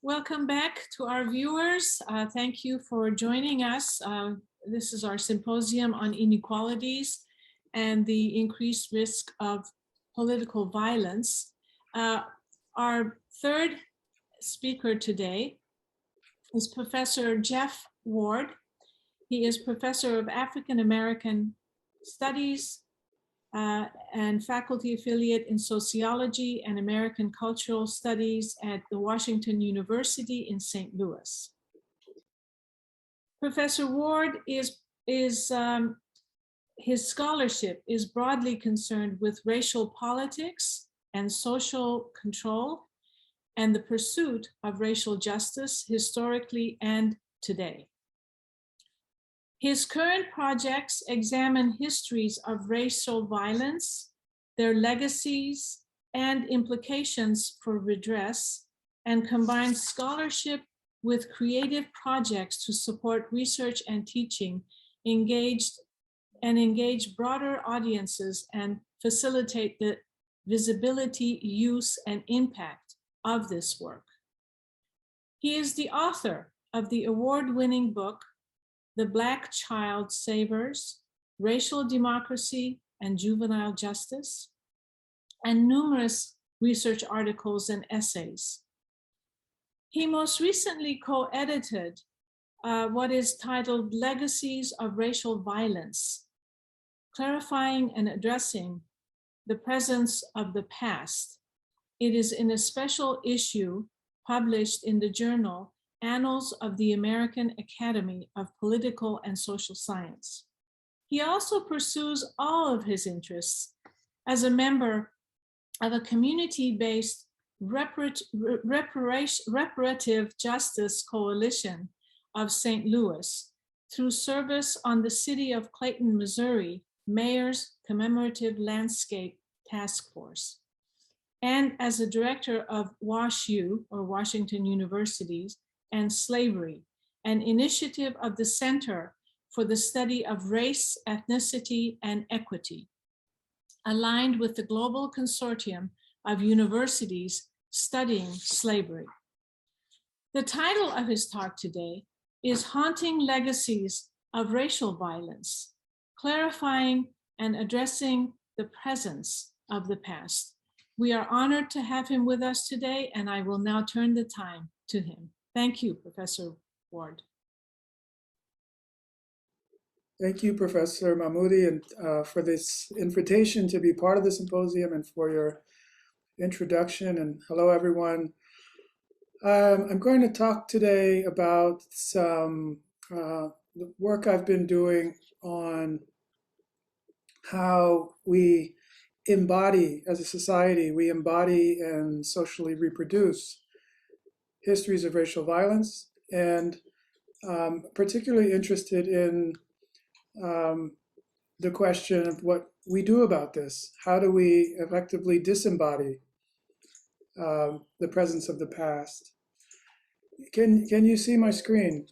Welcome back to our viewers. Thank you for joining us. This is our symposium on inequalities and the increased risk of political violence. Our third speaker today is Professor Geoff Ward. He is Professor of African American Studies and faculty affiliate in sociology and American cultural studies at the Washington University in St. Louis. Professor Ward his scholarship is broadly concerned with racial politics and social control and the pursuit of racial justice historically and today. His current projects examine histories of racial violence, their legacies and implications for redress, and combine scholarship with creative projects to support research and teaching, engage broader audiences and facilitate the visibility, use, and impact of this work. He is the author of the award-winning book, The Black Child Savers, Racial Democracy and Juvenile Justice, and numerous research articles and essays. He most recently co-edited what is titled Legacies of Racial Violence, clarifying and addressing the presence of the past. It is in a special issue published in the journal Annals of the American Academy of Political and Social Science. He also pursues all of his interests as a member of a community-based reparative justice coalition of St. Louis through service on the City of Clayton, Missouri Mayor's Commemorative Landscape Task Force, and as a director of WashU, or Washington University's, and Slavery, an initiative of the Center for the Study of Race, Ethnicity, and Equity, aligned with the Global Consortium of Universities Studying Slavery. The title of his talk today is Haunting Legacies of Racial Violence, Clarifying and Addressing the Presence of the Past. We are honored to have him with us today, and I will now turn the time to him. Thank you, Professor Ward. Thank you, Professor Mahmoudi, and for this invitation to be part of the symposium and for your introduction. And hello, everyone. I'm going to talk today about some the work I've been doing on how we embody, as a society, we embody and socially reproduce histories of racial violence, and particularly interested in the question of what we do about this. How do we effectively disembody the presence of the past? Can you see my screen?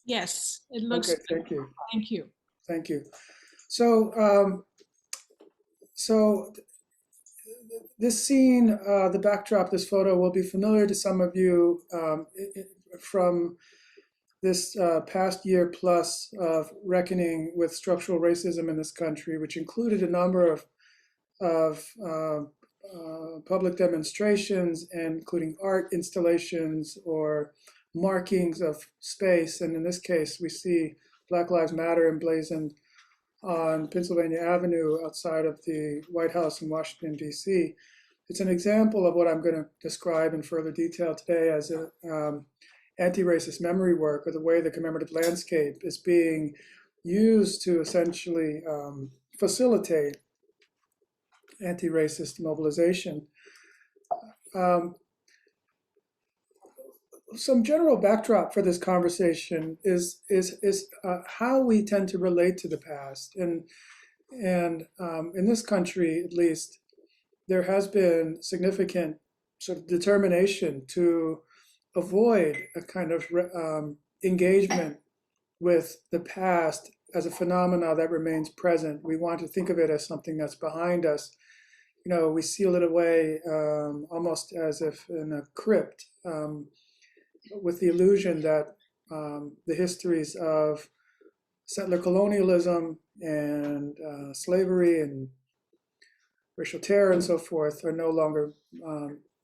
Yes, it looks okay. Thank you. Thank you. Thank you. So, this scene, the backdrop, this photo will be familiar to some of you from this past year plus of reckoning with structural racism in this country, which included a number of public demonstrations, and including art installations or markings of space. And in this case, we see Black Lives Matter emblazoned on Pennsylvania Avenue outside of the White House in Washington, D.C. It's an example of what I'm going to describe in further detail today as a anti-racist memory work, or the way the commemorative landscape is being used to essentially facilitate anti-racist mobilization. Some general backdrop for this conversation is how we tend to relate to the past, and in this country, at least, there has been significant sort of determination to avoid a kind of engagement with the past as a phenomena that remains present. We want to think of it as something that's behind us. we seal it away almost as if in a crypt, with the illusion that the histories of settler colonialism and slavery and racial terror and so forth are no longer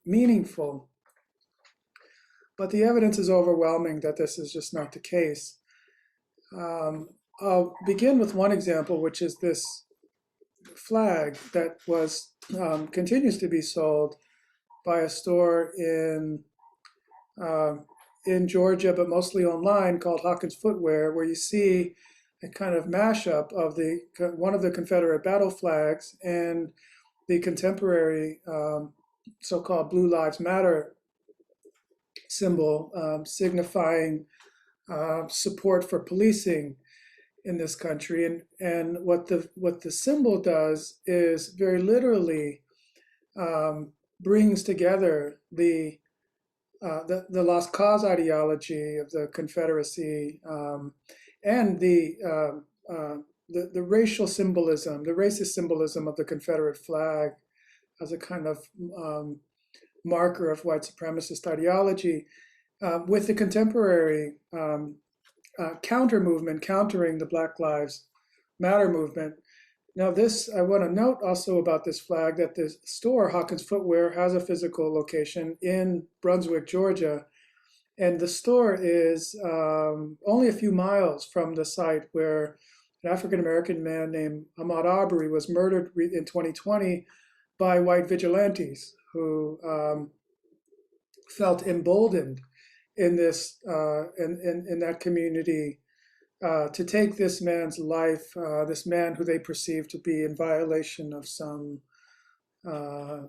meaningful. But the evidence is overwhelming that this is just not the case. I'll begin with one example, which is this flag that was continues to be sold by a store in Georgia, but mostly online, called Hawkins Footwear, where you see a kind of mashup of one of the Confederate battle flags and the contemporary so-called Blue Lives Matter symbol, signifying support for policing in this country. And what the symbol does is very literally brings together the lost cause ideology of the Confederacy and the racial symbolism, the racist symbolism of the Confederate flag as a kind of marker of white supremacist ideology, with the contemporary counter movement countering the Black Lives Matter movement. Now, I want to note also about this flag that the store, Hawkins Footwear, has a physical location in Brunswick, Georgia. And the store is only a few miles from the site where an African-American man named Ahmaud Arbery was murdered in 2020 by white vigilantes who felt emboldened in that community to take this man's life, this man who they perceived to be in violation of some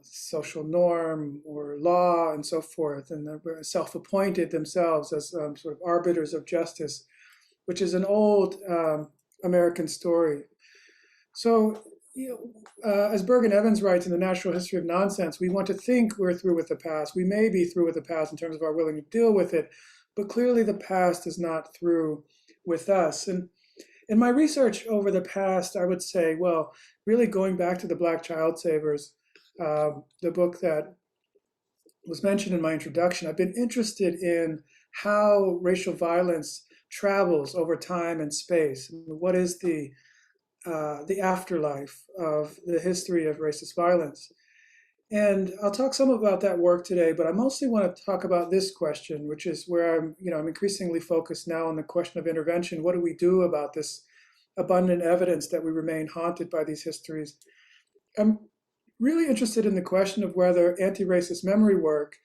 social norm or law and so forth, and they were self-appointed themselves as sort of arbiters of justice, which is an old American story. So, as Bergen Evans writes in The Natural History of Nonsense, we want to think we're through with the past. We may be through with the past in terms of our willingness to deal with it, but clearly the past is not through with us. And in my research over the past, I would say, well, really going back to the Black Child Savers, the book that was mentioned in my introduction, I've been interested in how racial violence travels over time and space. What is the afterlife of the history of racist violence? And I'll talk some about that work today, but I mostly want to talk about this question, which is where I'm increasingly focused now on the question of intervention. What do we do about this abundant evidence that we remain haunted by these histories? I'm really interested in the question of whether anti-racist memory work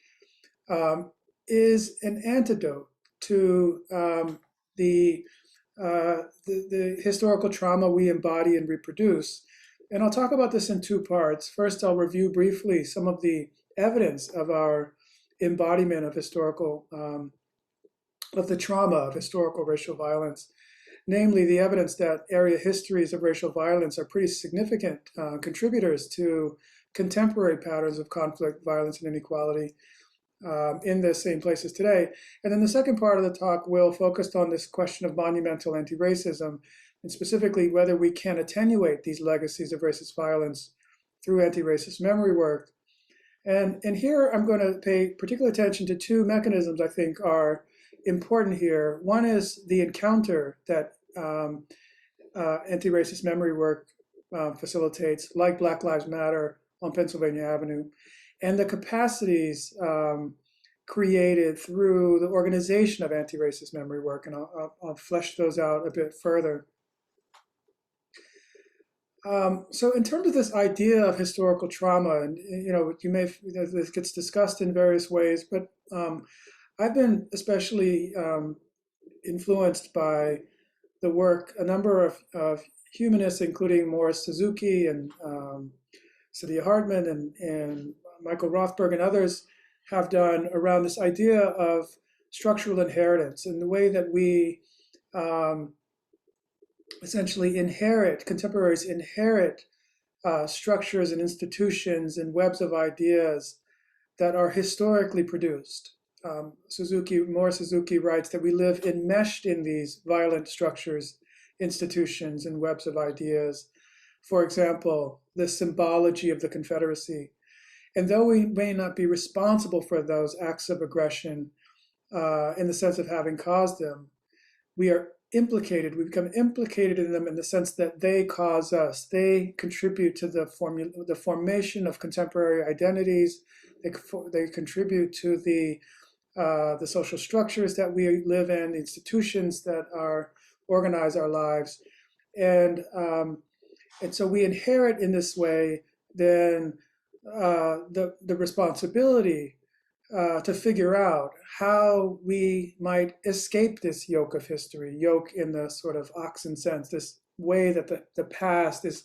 is an antidote to the historical trauma we embody and reproduce. And I'll talk about this in two parts. First, I'll review briefly some of the evidence of our embodiment of of the trauma of historical racial violence, namely the evidence that area histories of racial violence are pretty significant contributors to contemporary patterns of conflict, violence, and inequality in the same places today. And then the second part of the talk will focus on this question of monumental anti-racism, and specifically whether we can attenuate these legacies of racist violence through anti-racist memory work. And here I'm going to pay particular attention to two mechanisms I think are important here. One is the encounter that anti-racist memory work facilitates, like Black Lives Matter on Pennsylvania Avenue, and the capacities created through the organization of anti-racist memory work. And I'll flesh those out a bit further. So in terms of this idea of historical trauma, and this gets discussed in various ways, but I've been especially influenced by the work a number of humanists, including Morris Suzuki and Saidiya Hartman and Michael Rothberg and others, have done around this idea of structural inheritance and the way that we essentially contemporaries inherit structures and institutions and webs of ideas that are historically produced. Morris Suzuki writes that we live enmeshed in these violent structures, institutions, and webs of ideas for example, the symbology of the Confederacy. And though we may not be responsible for those acts of aggression in the sense of having caused them, we are implicated. We become implicated in them in the sense that they cause us. They contribute to the formation of contemporary identities. They contribute to the social structures that we live in, institutions that organize our lives, and so we inherit in this way then the responsibility to figure out how we might escape this yoke of history, yoke in the sort of oxen sense, this way that the past is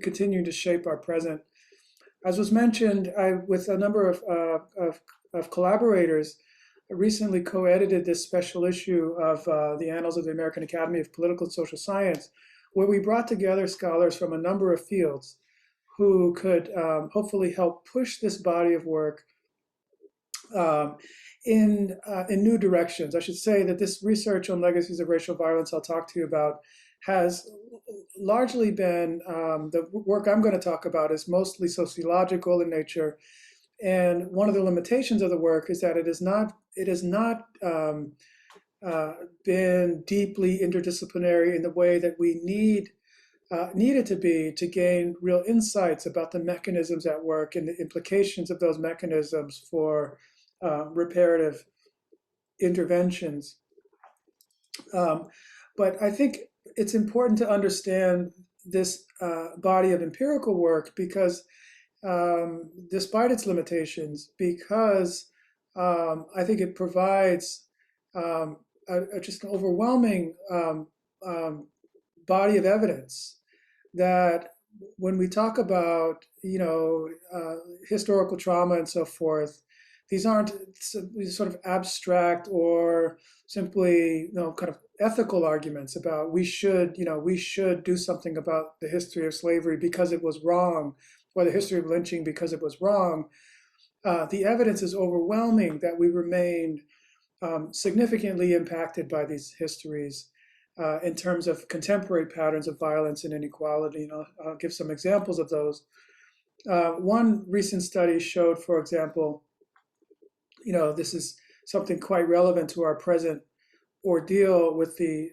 continuing to shape our present. As was mentioned, I, with a number of collaborators, recently co-edited this special issue of the Annals of the American Academy of Political and Social Science, where we brought together scholars from a number of fields who could hopefully help push this body of work in new directions. I should say that this research on legacies of racial violence I'll talk to you about has largely been, the work I'm going to talk about is mostly sociological in nature. And one of the limitations of the work is that it has not been deeply interdisciplinary in the way that we need it to be to gain real insights about the mechanisms at work and the implications of those mechanisms for reparative interventions. But I think it's important to understand this body of empirical work because despite its limitations, because I think it provides just an overwhelming body of evidence that when we talk about, historical trauma and so forth, these aren't these sort of abstract or simply, kind of ethical arguments about we should do something about the history of slavery because it was wrong, or the history of lynching because it was wrong. The evidence is overwhelming that we remain significantly impacted by these histories in terms of contemporary patterns of violence and inequality. And I'll give some examples of those. One recent study showed, for example, this is something quite relevant to our present ordeal with the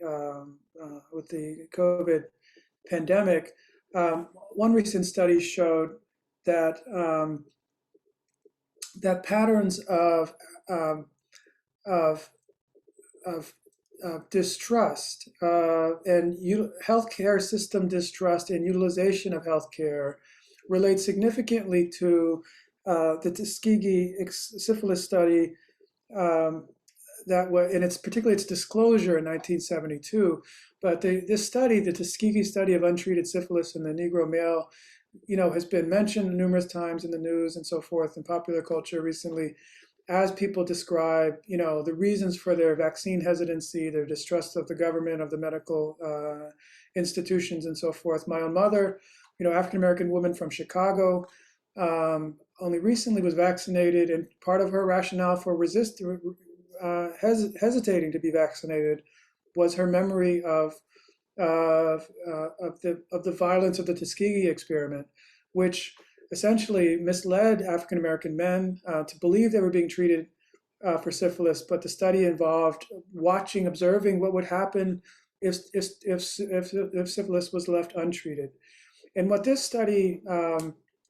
COVID pandemic. One recent study showed that that patterns of distrust and healthcare system distrust and utilization of healthcare relate significantly to the Tuskegee syphilis study that was, and it's particularly its disclosure in 1972. But this study, the Tuskegee study of untreated syphilis in the Negro male, has been mentioned numerous times in the news and so forth in popular culture recently, as people describe, the reasons for their vaccine hesitancy, their distrust of the government, of the medical institutions, and so forth. My own mother, African-American woman from Chicago, only recently was vaccinated, and part of her rationale for hesitating to be vaccinated was her memory of the violence of the Tuskegee experiment, which essentially misled African American men to believe they were being treated for syphilis. But the study involved observing what would happen if syphilis was left untreated. And what this study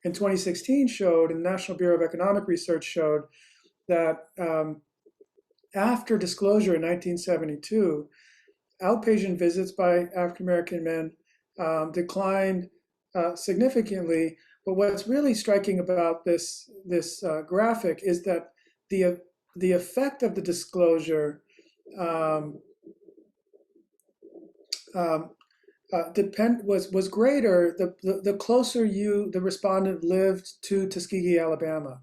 in 2016 showed, and the National Bureau of Economic Research showed, that after disclosure in 1972, outpatient visits by African American men declined significantly. But what's really striking about this graphic is that the effect of the disclosure was greater the closer the respondent lived to Tuskegee, Alabama.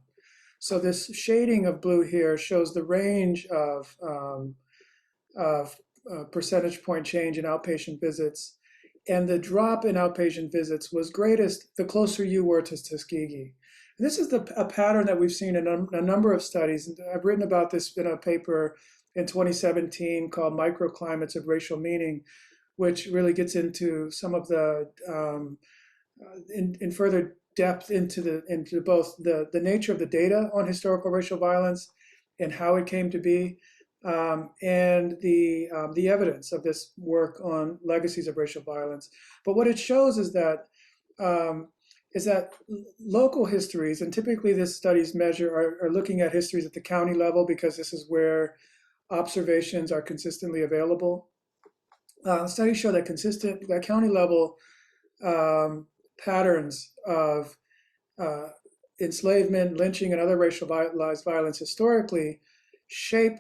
So this shading of blue here shows the range of percentage point change in outpatient visits. And the drop in outpatient visits was greatest the closer you were to Tuskegee. And this is a pattern that we've seen in a number of studies. I've written about this in a paper in 2017 called Microclimates of Racial Meaning, which really gets into some of the in further depth into both the nature of the data on historical racial violence and how it came to be, and the evidence of this work on legacies of racial violence. But what it shows is that local histories, and typically this studies measure are looking at histories at the county level because this is where observations are consistently available. Studies show that county level patterns of enslavement, lynching, and other racialized violence historically shape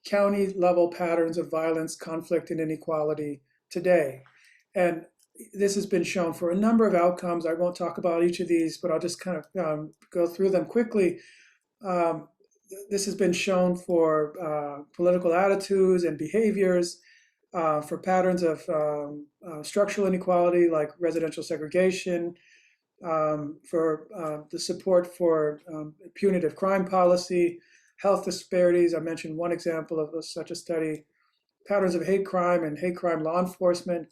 county level patterns of violence, conflict, and inequality today. And this has been shown for a number of outcomes. I won't talk about each of these, but I'll just kind of go through them quickly. This has been shown for political attitudes and behaviors, for patterns of structural inequality like residential segregation, for the support for punitive crime policy, health disparities. I mentioned one example of such a study, patterns of hate crime and hate crime law enforcement.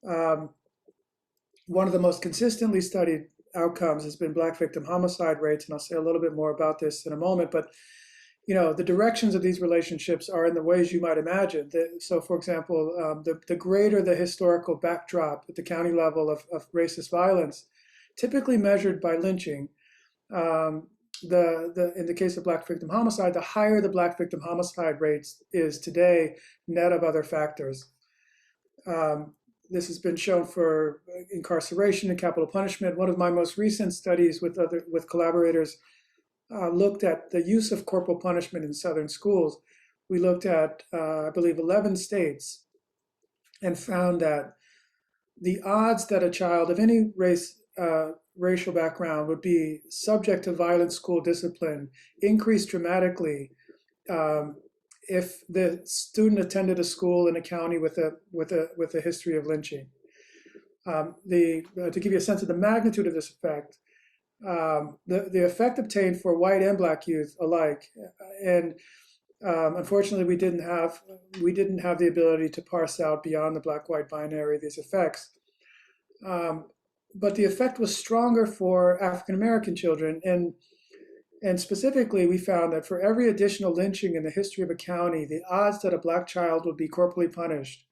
One of the most consistently studied outcomes has been Black victim homicide rates, and I'll say a little bit more about this in a moment. But the directions of these relationships are in the ways you might imagine. So, for example, the greater the historical backdrop at the county level of racist violence, typically measured by lynching, in the case of Black victim homicide, the higher the Black victim homicide rates is today, net of other factors. This has been shown for incarceration and capital punishment. One of my most recent studies with collaborators looked at the use of corporal punishment in Southern schools. We looked at, I believe, 11 states and found that the odds that a child of any racial background would be subject to violent school discipline increased dramatically if the student attended a school in a county with a history of lynching. To give you a sense of the magnitude of this effect, the effect obtained for white and Black youth alike, and unfortunately we didn't have the ability to parse out beyond the Black-white binary these effects. But the effect was stronger for African American children, and specifically we found that for every additional lynching in the history of a county, the odds that a Black child would be corporally punished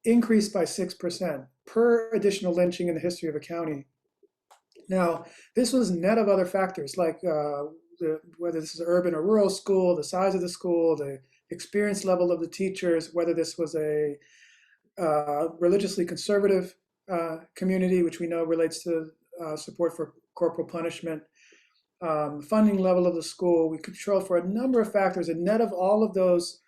increased by 6% per additional lynching in the history of a county. Now, this was net of other factors like whether this is an urban or rural school, the size of the school, the experience level of the teachers, whether this was a religiously conservative community, which we know relates to support for corporal punishment, funding level of the school. We control for a number of factors, and net of all of those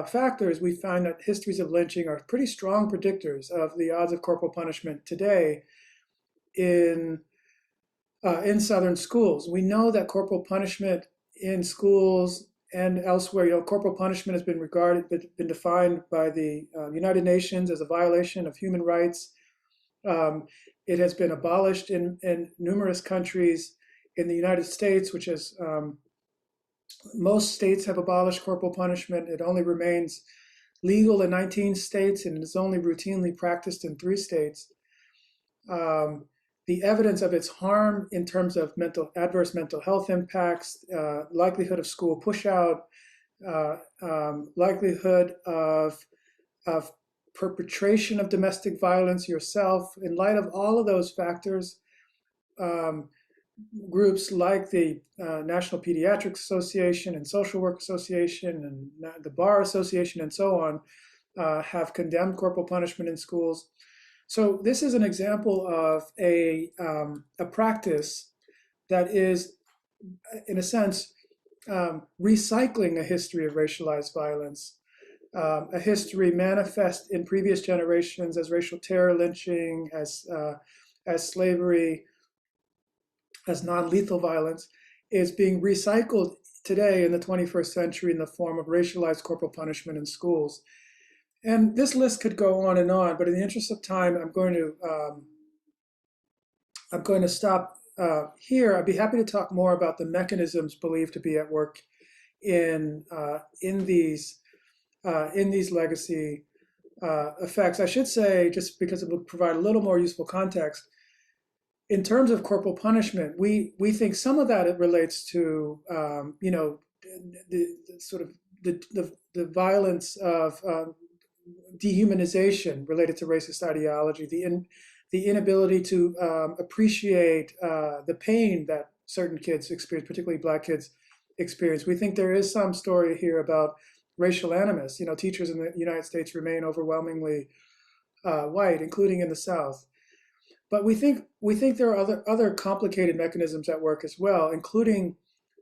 factors, we find that histories of lynching are pretty strong predictors of the odds of corporal punishment today in Southern schools. We know that corporal punishment in schools and elsewhere, corporal punishment has been defined by the United Nations as a violation of human rights. It has been abolished in numerous countries. In the United States, which is most states have abolished corporal punishment. It only remains legal in 19 states, and it is only routinely practiced in 3 states. The evidence of its harm in terms of adverse mental health impacts, likelihood of school pushout, likelihood of perpetration of domestic violence yourself. In light of all of those factors, groups like the National Pediatrics Association and Social Work Association and the Bar Association and so on have condemned corporal punishment in schools. So this is an example of a practice that is, in a sense, recycling a history of racialized violence, a history manifest in previous generations as racial terror, lynching, as slavery, as non-lethal violence, is being recycled today in the 21st century in the form of racialized corporal punishment in schools. And this list could go on and on, but in the interest of time, I'm going to stop here. I'd be happy to talk more about the mechanisms believed to be at work in these legacy effects. I should say, just because it will provide a little more useful context, in terms of corporal punishment, we think some of that it relates to the sort of the violence of dehumanization related to racist ideology, the inability to appreciate the pain that certain kids experience, particularly Black kids experience. We think there is some story here about racial animus. Teachers in the United States remain overwhelmingly white, including in the South. But we think there are other complicated mechanisms at work as well, including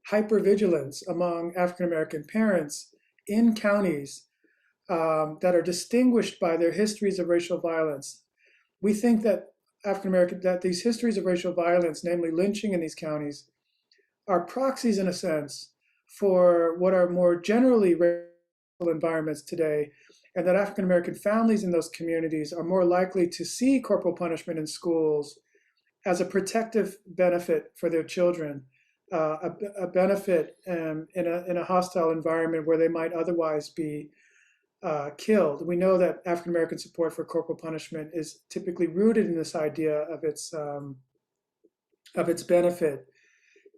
hypervigilance among African American parents in counties that are distinguished by their histories of racial violence. We think that that these histories of racial violence, namely lynching in these counties, are proxies in a sense for what are more generally racial environments today, and that African American families in those communities are more likely to see corporal punishment in schools as a protective benefit for their children, a benefit in a hostile environment where they might otherwise be killed. We know that African American support for corporal punishment is typically rooted in this idea of its benefit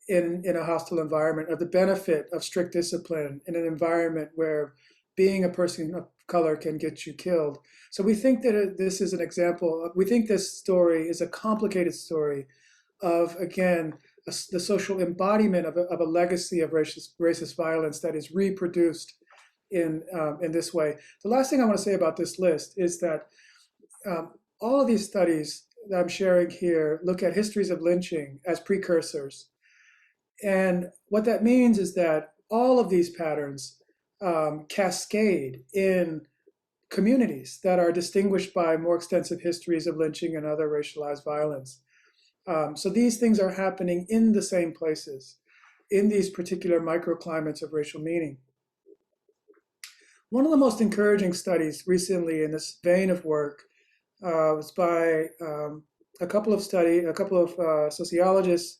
in a hostile environment, of the benefit of strict discipline in an environment where being a person of color can get you killed. So we think that this is an example. We think this story is a complicated story of, again, the social embodiment of a legacy of racist violence that is reproduced in this way. The last thing I want to say about this list is that all of these studies that I'm sharing here look at histories of lynching as precursors. And what that means is that all of these patterns cascade in communities that are distinguished by more extensive histories of lynching and other racialized violence. So these things are happening in the same places, in these particular microclimates of racial meaning. One of the most encouraging studies recently in this vein of work was by a couple of sociologists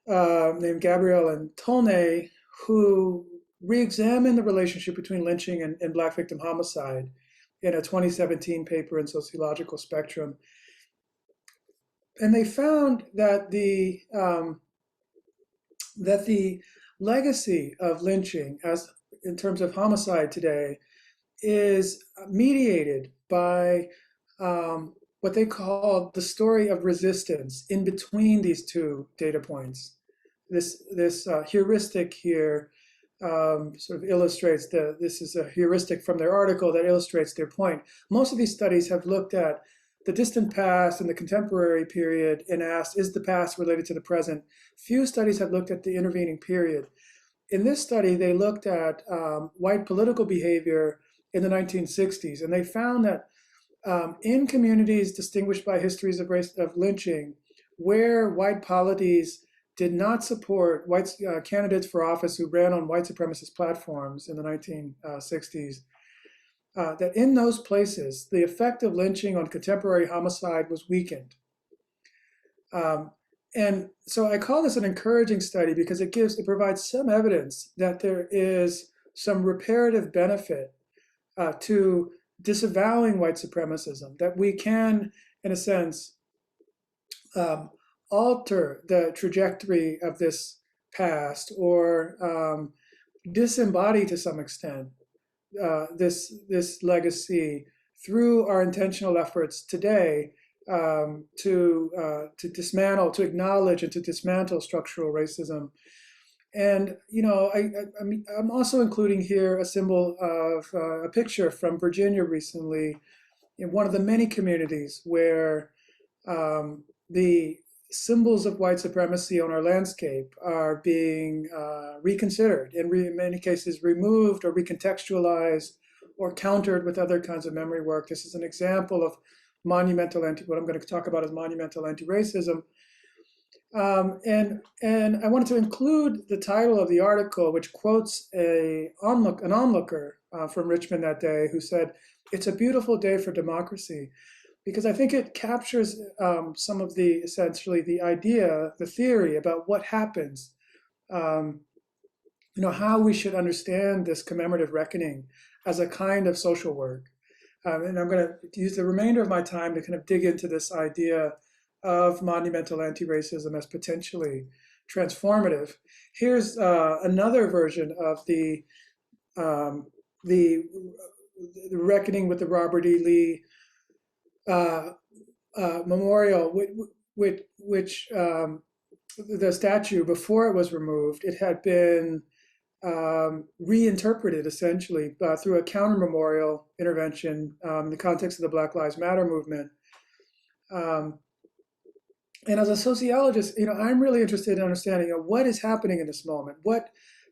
named Gabriel and Tolnay, who re-examined the relationship between lynching and Black victim homicide in a 2017 paper in Sociological Spectrum. And they found that the legacy of lynching, as in terms of homicide today, is mediated by what they call the story of resistance in between these two data points. This heuristic here sort of illustrates this is a heuristic from their article that illustrates their point. Most of these studies have looked at the distant past and the contemporary period and asked, is the past related to the present? Few studies have looked at the intervening period. In this study, they looked at white political behavior in the 1960s, and they found that in communities distinguished by histories of lynching, where white polities did not support white candidates for office who ran on white supremacist platforms in the 1960s, that in those places, the effect of lynching on contemporary homicide was weakened. And so I call this an encouraging study because it provides some evidence that there is some reparative benefit to disavowing white supremacism, that we can, in a sense, alter the trajectory of this past or disembody to some extent this legacy through our intentional efforts today to dismantle, to acknowledge, and to dismantle structural racism. And I'm also including here a symbol of a picture from Virginia recently, in one of the many communities where the symbols of white supremacy on our landscape are being reconsidered, and in many cases removed or recontextualized or countered with other kinds of memory work. This is an example of what I'm going to talk about as monumental anti-racism. And I wanted to include the title of the article, which quotes an onlooker from Richmond that day who said, "It's a beautiful day for democracy," because I think it captures some of essentially the idea, the theory about what happens, how we should understand this commemorative reckoning as a kind of social work. And I'm going to use the remainder of my time to kind of dig into this idea of monumental anti-racism as potentially transformative. Here's another version of um, the reckoning with the Robert E. Lee memorial, which the statue, before it was removed, it had been reinterpreted essentially through a counter memorial intervention in the context of the Black Lives Matter movement. And as a sociologist, I'm really interested in understanding what is happening in this moment.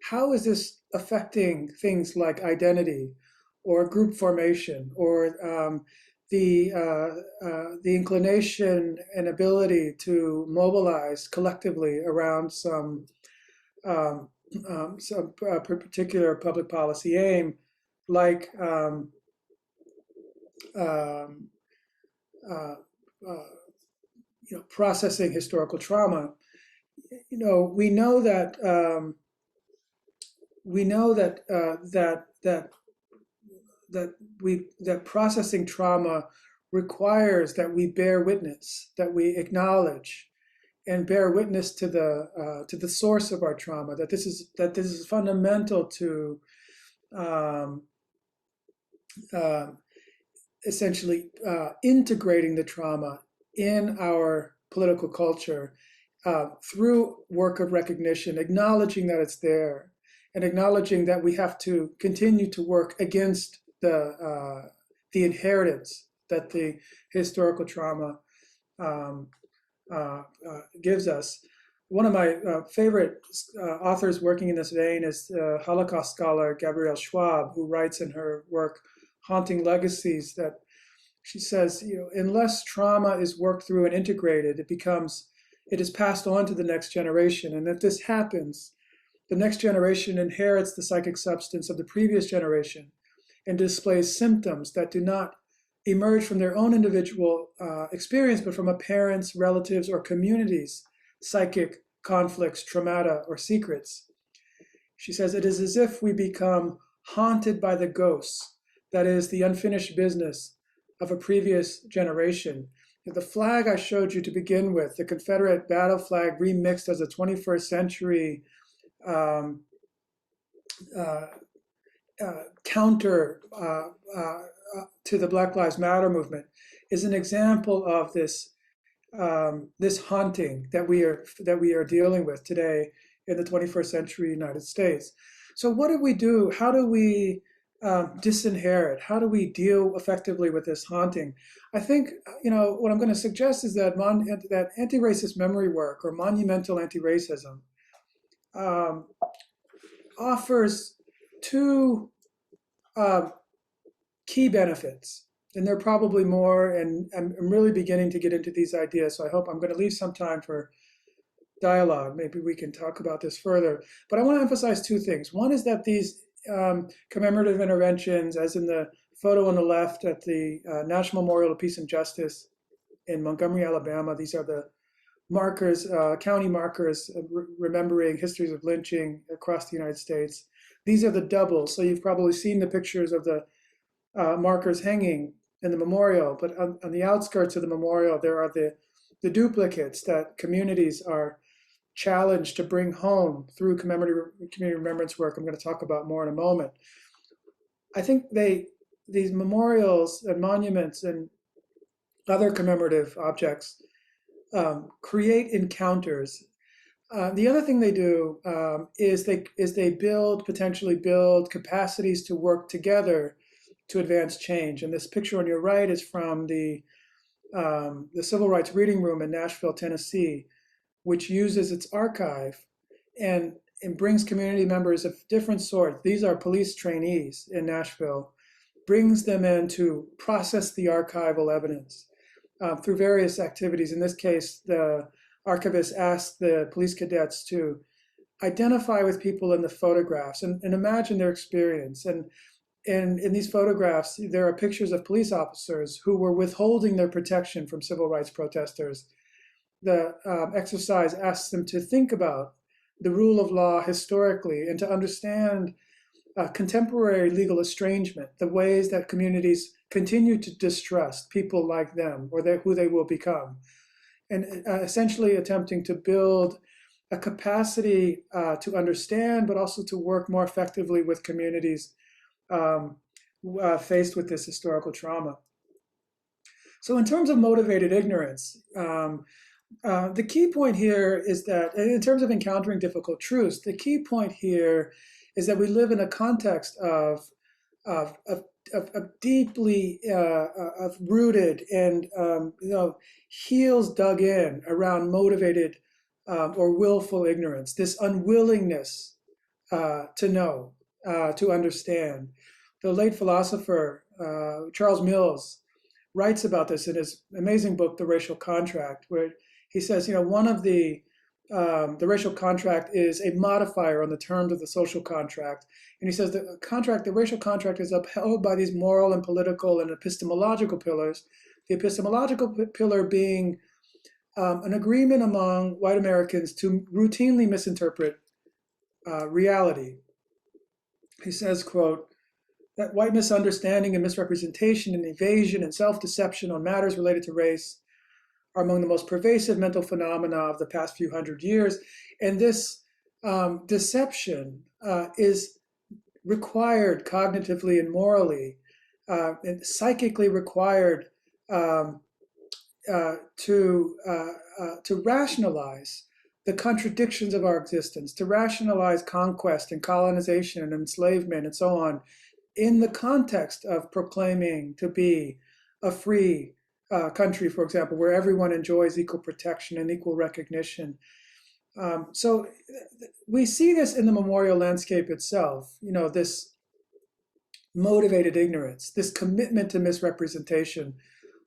How is this affecting things like identity, or group formation, or the inclination and ability to mobilize collectively around some particular public policy aim, like um, uh, uh, processing historical trauma. We know that that processing trauma requires that we bear witness, that we acknowledge and bear witness to the source of our trauma. That this is fundamental to essentially integrating the trauma in our political culture through work of recognition, acknowledging that it's there, and acknowledging that we have to continue to work against the inheritance that the historical trauma gives us. One of my favorite authors working in this vein is Holocaust scholar Gabrielle Schwab, who writes in her work Haunting Legacies that she says, unless trauma is worked through and integrated, it is passed on to the next generation. And if this happens, the next generation inherits the psychic substance of the previous generation and displays symptoms that do not emerge from their own individual experience, but from a parent's, relatives, or community's psychic conflicts, traumata, or secrets. She says, it is as if we become haunted by the ghosts, that is, the unfinished business of a previous generation. The flag I showed you to begin with, the Confederate battle flag remixed as a 21st century counter to the Black Lives Matter movement, is an example of this haunting that we are dealing with today in the 21st century United States. So what do we do? How do we disinherit? How do we deal effectively with this haunting? I think what I'm going to suggest is that that anti-racist memory work, or monumental anti-racism, offers two key benefits, and there are probably more. And I'm really beginning to get into these ideas, so I hope I'm going to leave some time for dialogue. Maybe we can talk about this further. But I want to emphasize two things. One is that these commemorative interventions, as in the photo on the left at the National Memorial of Peace and Justice in Montgomery, Alabama, these are the markers, county markers, remembering histories of lynching across the United States. These are the doubles. So you've probably seen the pictures of the markers hanging in the memorial, but on the outskirts of the memorial, there are the duplicates that communities are challenged to bring home through community remembrance work. I'm going to talk about more in a moment. I think these memorials and monuments and other commemorative objects create encounters. The other thing they do is they potentially build capacities to work together to advance change. And this picture on your right is from the Civil Rights Reading Room in Nashville, Tennessee, which uses its archive and brings community members of different sorts. These are police trainees in Nashville, brings them in to process the archival evidence through various activities. In this case, the archivist asked the police cadets to identify with people in the photographs and imagine their experience. And in these photographs, there are pictures of police officers who were withholding their protection from civil rights protesters. The exercise asks them to think about the rule of law historically and to understand contemporary legal estrangement, the ways that communities continue to distrust people like them or who they will become, and essentially attempting to build a capacity to understand, but also to work more effectively with communities faced with this historical trauma. So in terms of motivated ignorance, the key point here is that, in terms of encountering difficult truths, the key point here is that we live in a context of deeply rooted and heels dug in around motivated or willful ignorance, this unwillingness to know, to understand. The late philosopher Charles Mills writes about this in his amazing book, The Racial Contract, where he says, one of the racial contract is a modifier on the terms of the social contract. And he says the racial contract is upheld by these moral and political and epistemological pillars. The epistemological pillar being an agreement among white Americans to routinely misinterpret reality. He says, quote, that white misunderstanding and misrepresentation and evasion and self-deception on matters related to race are among the most pervasive mental phenomena of the past few hundred years. And this deception is required cognitively and morally, and psychically required to rationalize the contradictions of our existence, to rationalize conquest and colonization and enslavement and so on, in the context of proclaiming to be a free country, for example, where everyone enjoys equal protection and equal recognition. So we see this in the memorial landscape itself, this motivated ignorance, this commitment to misrepresentation.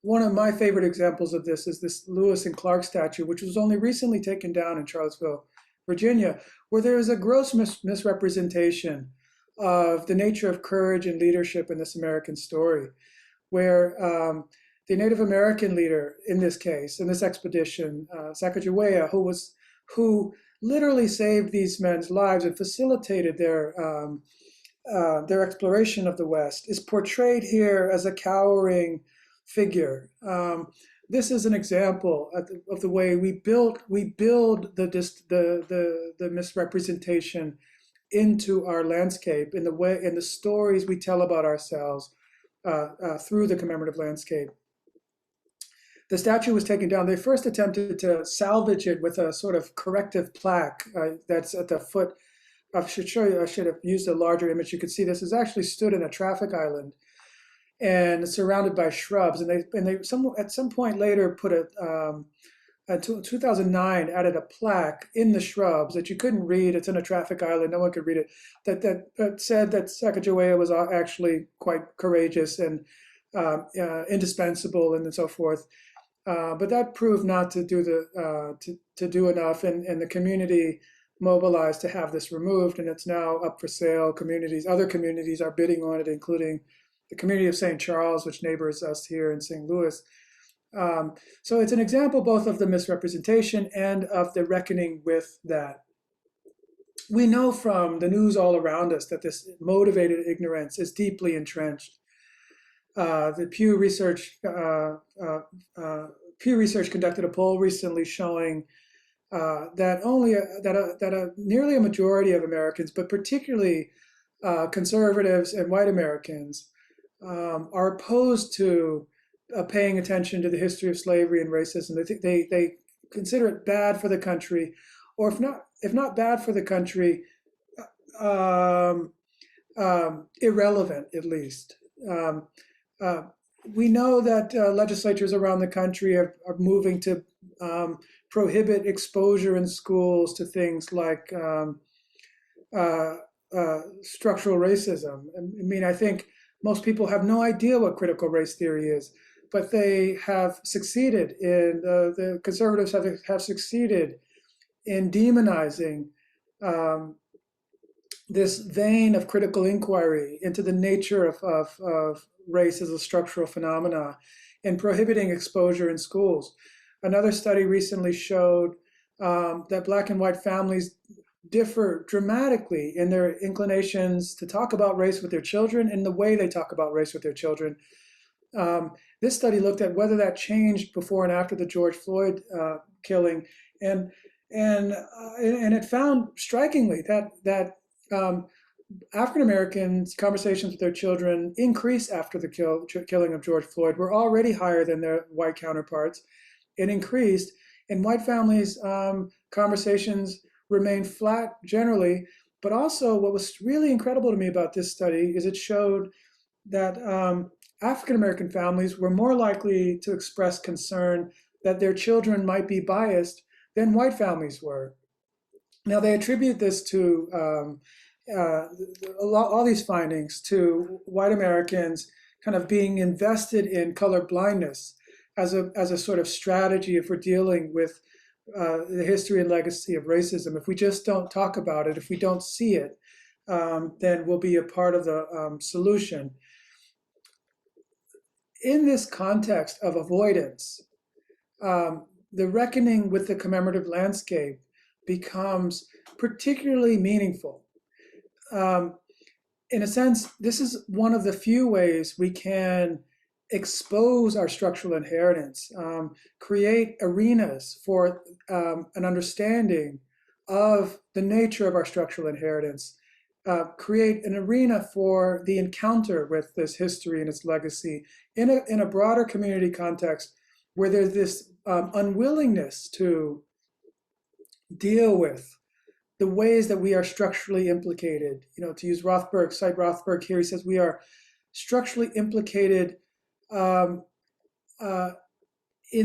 One of my favorite examples of this is this Lewis and Clark statue, which was only recently taken down in Charlottesville, Virginia, where there is a gross misrepresentation of the nature of courage and leadership in this American story, where the Native American leader in this case, in this expedition, Sacagawea, who literally saved these men's lives and facilitated their exploration of the West, is portrayed here as a cowering figure. This is an example of the way we build the misrepresentation into our landscape, in the stories we tell about ourselves through the commemorative landscape. The statue was taken down. They first attempted to salvage it with a sort of corrective plaque that's at the foot. I should show you. I should have used a larger image. You could see this is actually stood in a traffic island and surrounded by shrubs. And they at some point later put in 2009 added a plaque in the shrubs that you couldn't read. It's in a traffic island. No one could read it. That said that Sacagawea was actually quite courageous and indispensable and so forth. But that proved not to do to do enough, and the community mobilized to have this removed, and it's now up for sale. Other communities are bidding on it, including the community of St. Charles, which neighbors us here in St. Louis. So it's an example both of the misrepresentation and of the reckoning with that. We know from the news all around us that this motivated ignorance is deeply entrenched. The Pew Research conducted a poll recently showing that nearly a majority of Americans, but particularly conservatives and white Americans, are opposed to paying attention to the history of slavery and racism. They consider it bad for the country, or if not bad for the country, irrelevant at least. We know that legislatures around the country are moving to prohibit exposure in schools to things like structural racism. I mean, I think most people have no idea what critical race theory is, but they have succeeded in, the conservatives have succeeded in demonizing this vein of critical inquiry into the nature of race as a structural phenomena and prohibiting exposure in schools. Another study recently showed that Black and white families differ dramatically in their inclinations to talk about race with their children and the way they talk about race with their children. This study looked at whether that changed before and after the George Floyd killing, and it found strikingly that African Americans' conversations with their children increased after the killing of George Floyd, were already higher than their white counterparts. It increased, and white families' conversations remained flat generally. But also, what was really incredible to me about this study is it showed that African American families were more likely to express concern that their children might be biased than white families were. Now, they attribute this to all these findings to white Americans kind of being invested in color blindness as a sort of strategy for dealing with the history and legacy of racism. If we just don't talk about it, if we don't see it, then we'll be a part of the solution. In this context of avoidance, the reckoning with the commemorative landscape becomes particularly meaningful. In a sense, this is one of the few ways we can expose our structural inheritance, create arenas for an understanding of the nature of our structural inheritance, create an arena for the encounter with this history and its legacy in a broader community context where there's this unwillingness to deal with the ways that we are structurally implicated. You know, to use Rothberg, cite Rothberg here, he says we are structurally implicated in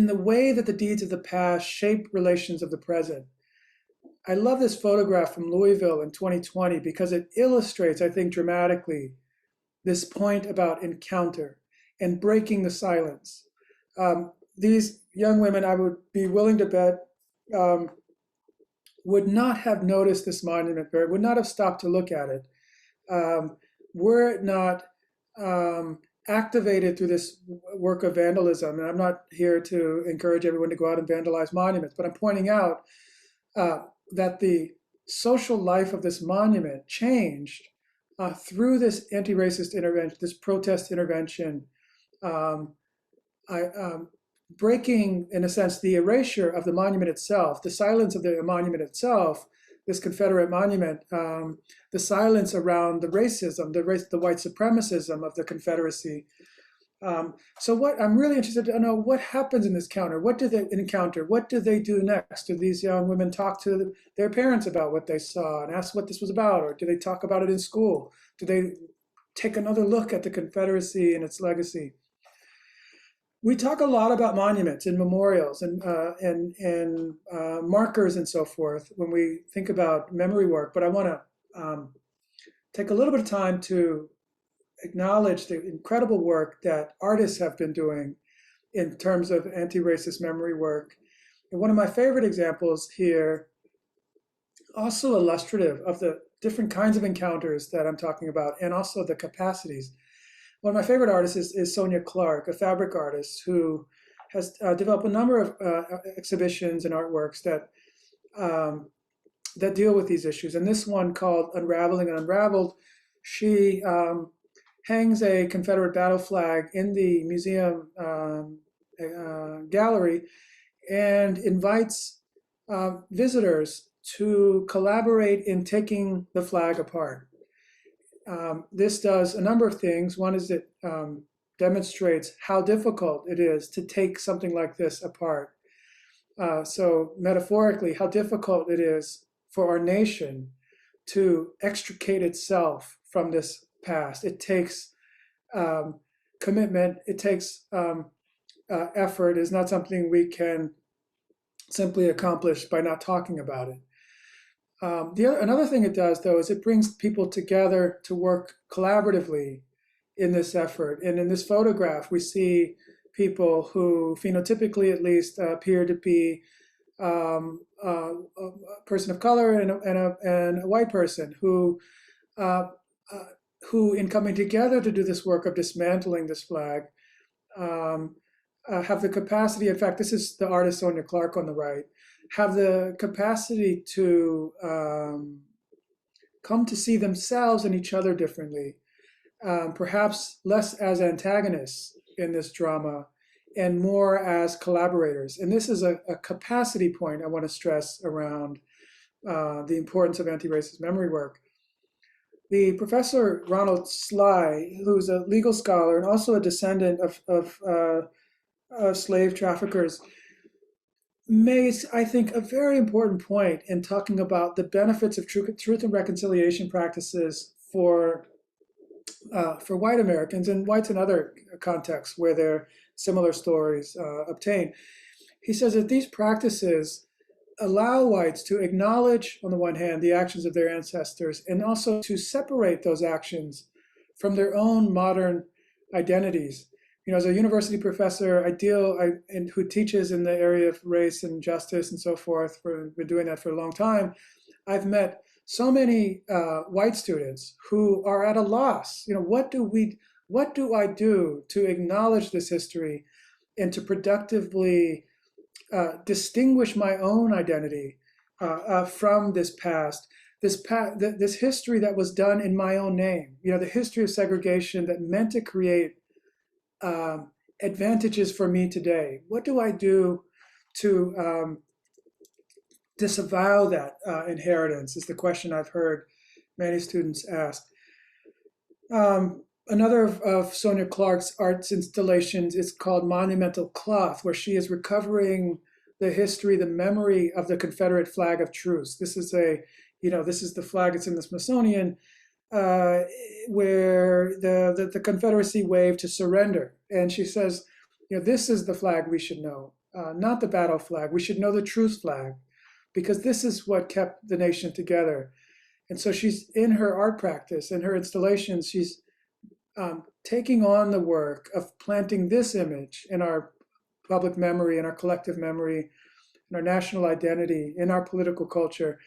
the way that the deeds of the past shape relations of the present. I love this photograph from Louisville in 2020 because it illustrates, I think, dramatically this point about encounter and breaking the silence. These young women, I would be willing to bet, would not have noticed this monument, would not have stopped to look at it, were it not activated through this work of vandalism. And I'm not here to encourage everyone to go out and vandalize monuments, but I'm pointing out that the social life of this monument changed through this anti-racist intervention, this protest intervention, breaking, in a sense, the erasure of the monument itself, the silence of the monument itself, this Confederate monument, the silence around the racism, the white supremacism of the Confederacy. So what I'm really interested to know, what happens in this encounter? What do they encounter? What do they do next? Do these young women talk to their parents about what they saw and ask what this was about? Or do they talk about it in school? Do they take another look at the Confederacy and its legacy? We talk a lot about monuments and memorials and markers and so forth when we think about memory work, but I want to take a little bit of time to acknowledge the incredible work that artists have been doing in terms of anti-racist memory work. And one of my favorite examples here, also illustrative of the different kinds of encounters that I'm talking about and also the capacities. One of my favorite artists is Sonia Clark, a fabric artist who has developed a number of exhibitions and artworks that deal with these issues. And this one called Unraveling and Unraveled, she hangs a Confederate battle flag in the museum gallery and invites visitors to collaborate in taking the flag apart. This does a number of things. One is it demonstrates how difficult it is to take something like this apart. So metaphorically, how difficult it is for our nation to extricate itself from this past. It takes commitment, it takes effort. It's not something we can simply accomplish by not talking about it. Another thing it does, though, is it brings people together to work collaboratively in this effort. And in this photograph, we see people who, phenotypically at least, appear to be a person of color and a white person who, in coming together to do this work of dismantling this flag, have the capacity. In fact, this is the artist Sonia Clark on the right. Have the capacity to come to see themselves and each other differently, perhaps less as antagonists in this drama and more as collaborators. And this is a capacity point I want to stress around the importance of anti-racist memory work. The professor Ronald Sly, who's a legal scholar and also a descendant of slave traffickers, made, I think, a very important point in talking about the benefits of truth and reconciliation practices for white Americans and whites in other contexts where their similar stories obtain. He says that these practices allow whites to acknowledge, on the one hand, the actions of their ancestors, and also to separate those actions from their own modern identities. You know, as a university professor, and who teaches in the area of race and justice and so forth, we've been doing that for a long time, I've met so many white students who are at a loss. You know, what do I do to acknowledge this history and to productively distinguish my own identity from this past, this history that was done in my own name. You know, the history of segregation that meant to create advantages for me today. What do I do to disavow that inheritance? Is the question I've heard many students ask. Another of Sonia Clark's arts installations is called Monumental Cloth, where she is recovering the history, the memory of the Confederate flag of truce. This is the flag, it's in the Smithsonian, where the Confederacy waved to surrender. And she says, you know, this is the flag we should know, not the battle flag. We should know the truth flag, because this is what kept the nation together. And so she's, in her art practice, in her installations, she's taking on the work of planting this image in our public memory, in our collective memory, in our national identity, in our political culture.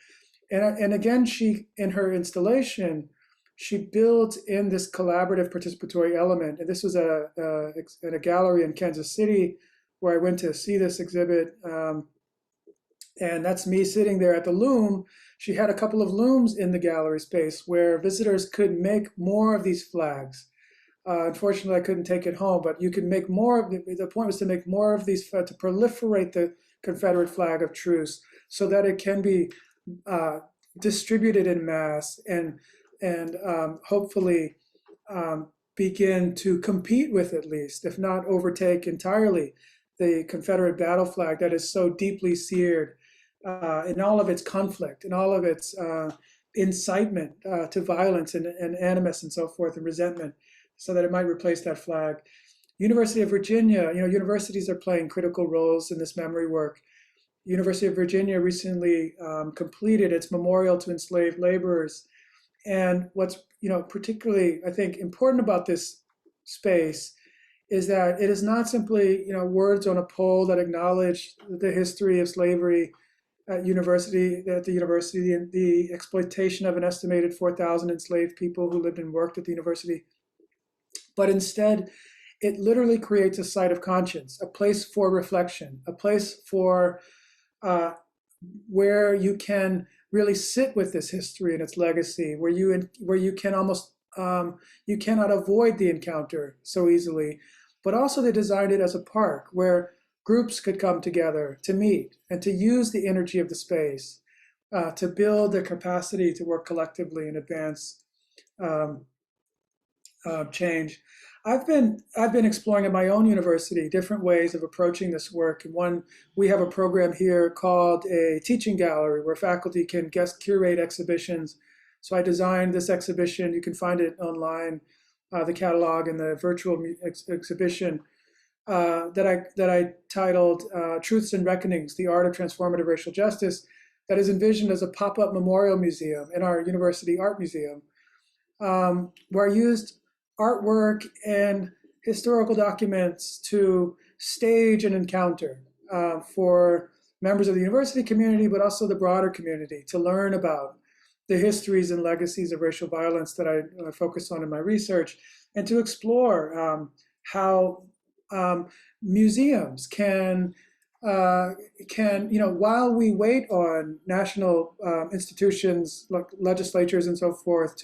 And again, she, in her installation, she builds in this collaborative participatory element. And this was at a gallery in Kansas City where I went to see this exhibit. And that's me sitting there at the loom. She had a couple of looms in the gallery space where visitors could make more of these flags. Unfortunately, I couldn't take it home, but you could make more. The point was to make more of these, to proliferate the Confederate flag of truce so that it can be distributed in mass and hopefully begin to compete with, at least, if not overtake entirely, the Confederate battle flag that is so deeply seared in all of its conflict, in all of its incitement to violence and animus and so forth and resentment, so that it might replace that flag. University of Virginia, universities are playing critical roles in this memory work. University of Virginia recently completed its memorial to enslaved laborers. And what's particularly, I think, important about this space is that it is not simply words on a pole that acknowledge the history of slavery at the university, and the exploitation of an estimated 4,000 enslaved people who lived and worked at the university. But instead, it literally creates a site of conscience, a place for reflection, a place for where you can really sit with this history and its legacy, where you can almost you cannot avoid the encounter so easily. But also they designed it as a park where groups could come together to meet and to use the energy of the space to build their capacity to work collectively and advance change. I've been exploring at my own university different ways of approaching this work. And we have a program here called a teaching gallery where faculty can guest curate exhibitions. So I designed this exhibition. You can find it online, the catalog and the virtual exhibition that I titled Truths and Reckonings, the Art of Transformative Racial Justice, that is envisioned as a pop-up memorial museum in our university art museum, where I used artwork and historical documents to stage an encounter for members of the university community, but also the broader community, to learn about the histories and legacies of racial violence that I focus on in my research, and to explore how museums can can, while we wait on national institutions like legislatures and so forth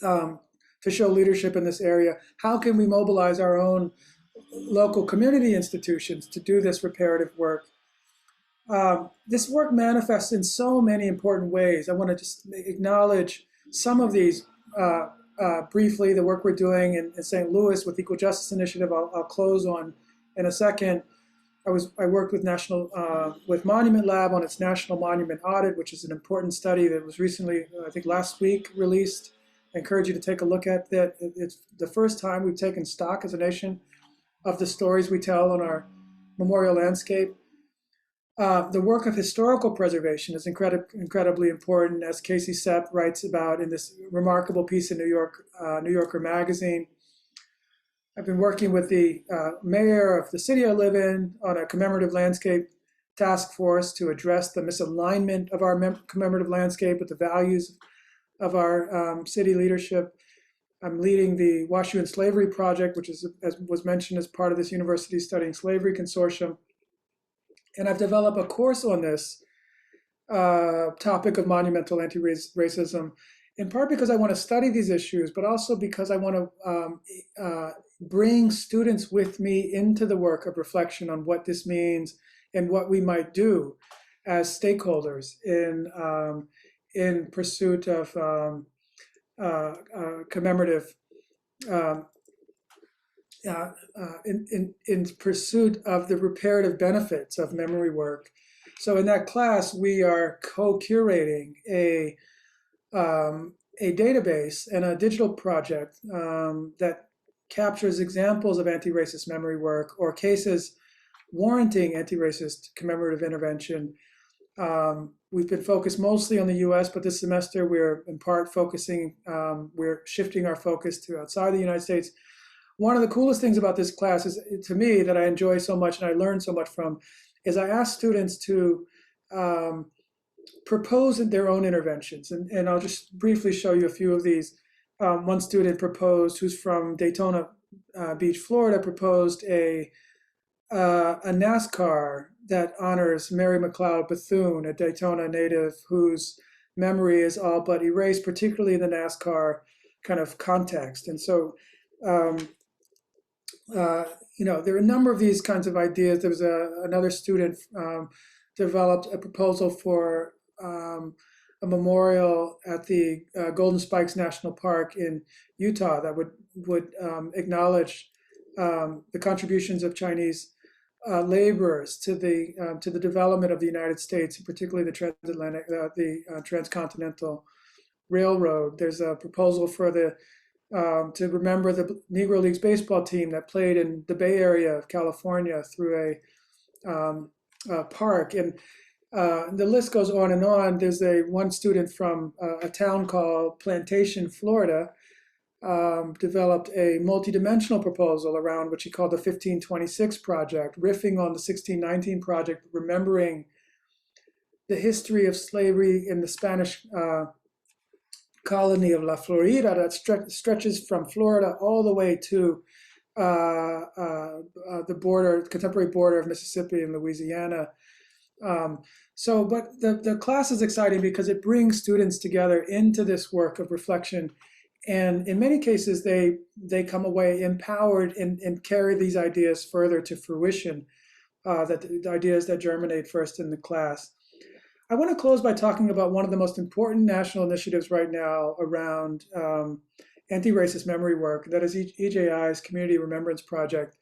um, to show leadership in this area, how can we mobilize our own local community institutions to do this reparative work? This work manifests in so many important ways. I want to just acknowledge some of these briefly. The work we're doing in St. Louis with Equal Justice Initiative, I'll close on in a second. I worked with Monument Lab on its National Monument Audit, which is an important study that was recently, I think last week, released. I encourage you to take a look at that. It's the first time we've taken stock as a nation of the stories we tell on our memorial landscape. The work of historical preservation is incredibly important, as Casey Sepp writes about in this remarkable piece in New Yorker magazine. I've been working with the mayor of the city I live in on a commemorative landscape task force to address the misalignment of our commemorative landscape with the values of our city leadership. I'm leading the Washington Slavery Project, which is, as was mentioned, as part of this University Studying Slavery Consortium. And I've developed a course on this topic of monumental anti-racism, in part because I want to study these issues, but also because I want to bring students with me into the work of reflection on what this means and what we might do as stakeholders in pursuit of commemorative in pursuit of the reparative benefits of memory work. So in that class, we are co-curating a database and a digital project that captures examples of anti-racist memory work or cases warranting anti-racist commemorative intervention. We've been focused mostly on the US, but this semester we're in part we're shifting our focus to outside the United States. One of the coolest things about this class is, to me, that I enjoy so much and I learn so much from, is I ask students to propose their own interventions. And I'll just briefly show you a few of these. One student proposed, who's from Daytona Beach, Florida, proposed a NASCAR that honors Mary McLeod Bethune, a Daytona native whose memory is all but erased, particularly in the NASCAR kind of context. And so, there are a number of these kinds of ideas. There was another student developed a proposal for a memorial at the Golden Spikes National Park in Utah that would acknowledge the contributions of Chinese laborers to the development of the United States, and particularly the transcontinental railroad. There's a proposal for to remember the Negro Leagues baseball team that played in the Bay Area of California through a park. And the list goes on and on. There's one student from a town called Plantation, Florida, developed a multidimensional proposal around what she called the 1526 Project, riffing on the 1619 Project, remembering the history of slavery in the Spanish colony of La Florida that stretches from Florida all the way to the contemporary border of Mississippi and Louisiana. But the class is exciting because it brings students together into this work of reflection. And in many cases, they come away empowered and carry these ideas further to fruition, the ideas that germinate first in the class. I want to close by talking about one of the most important national initiatives right now around anti-racist memory work. That is EJI's Community Remembrance Project.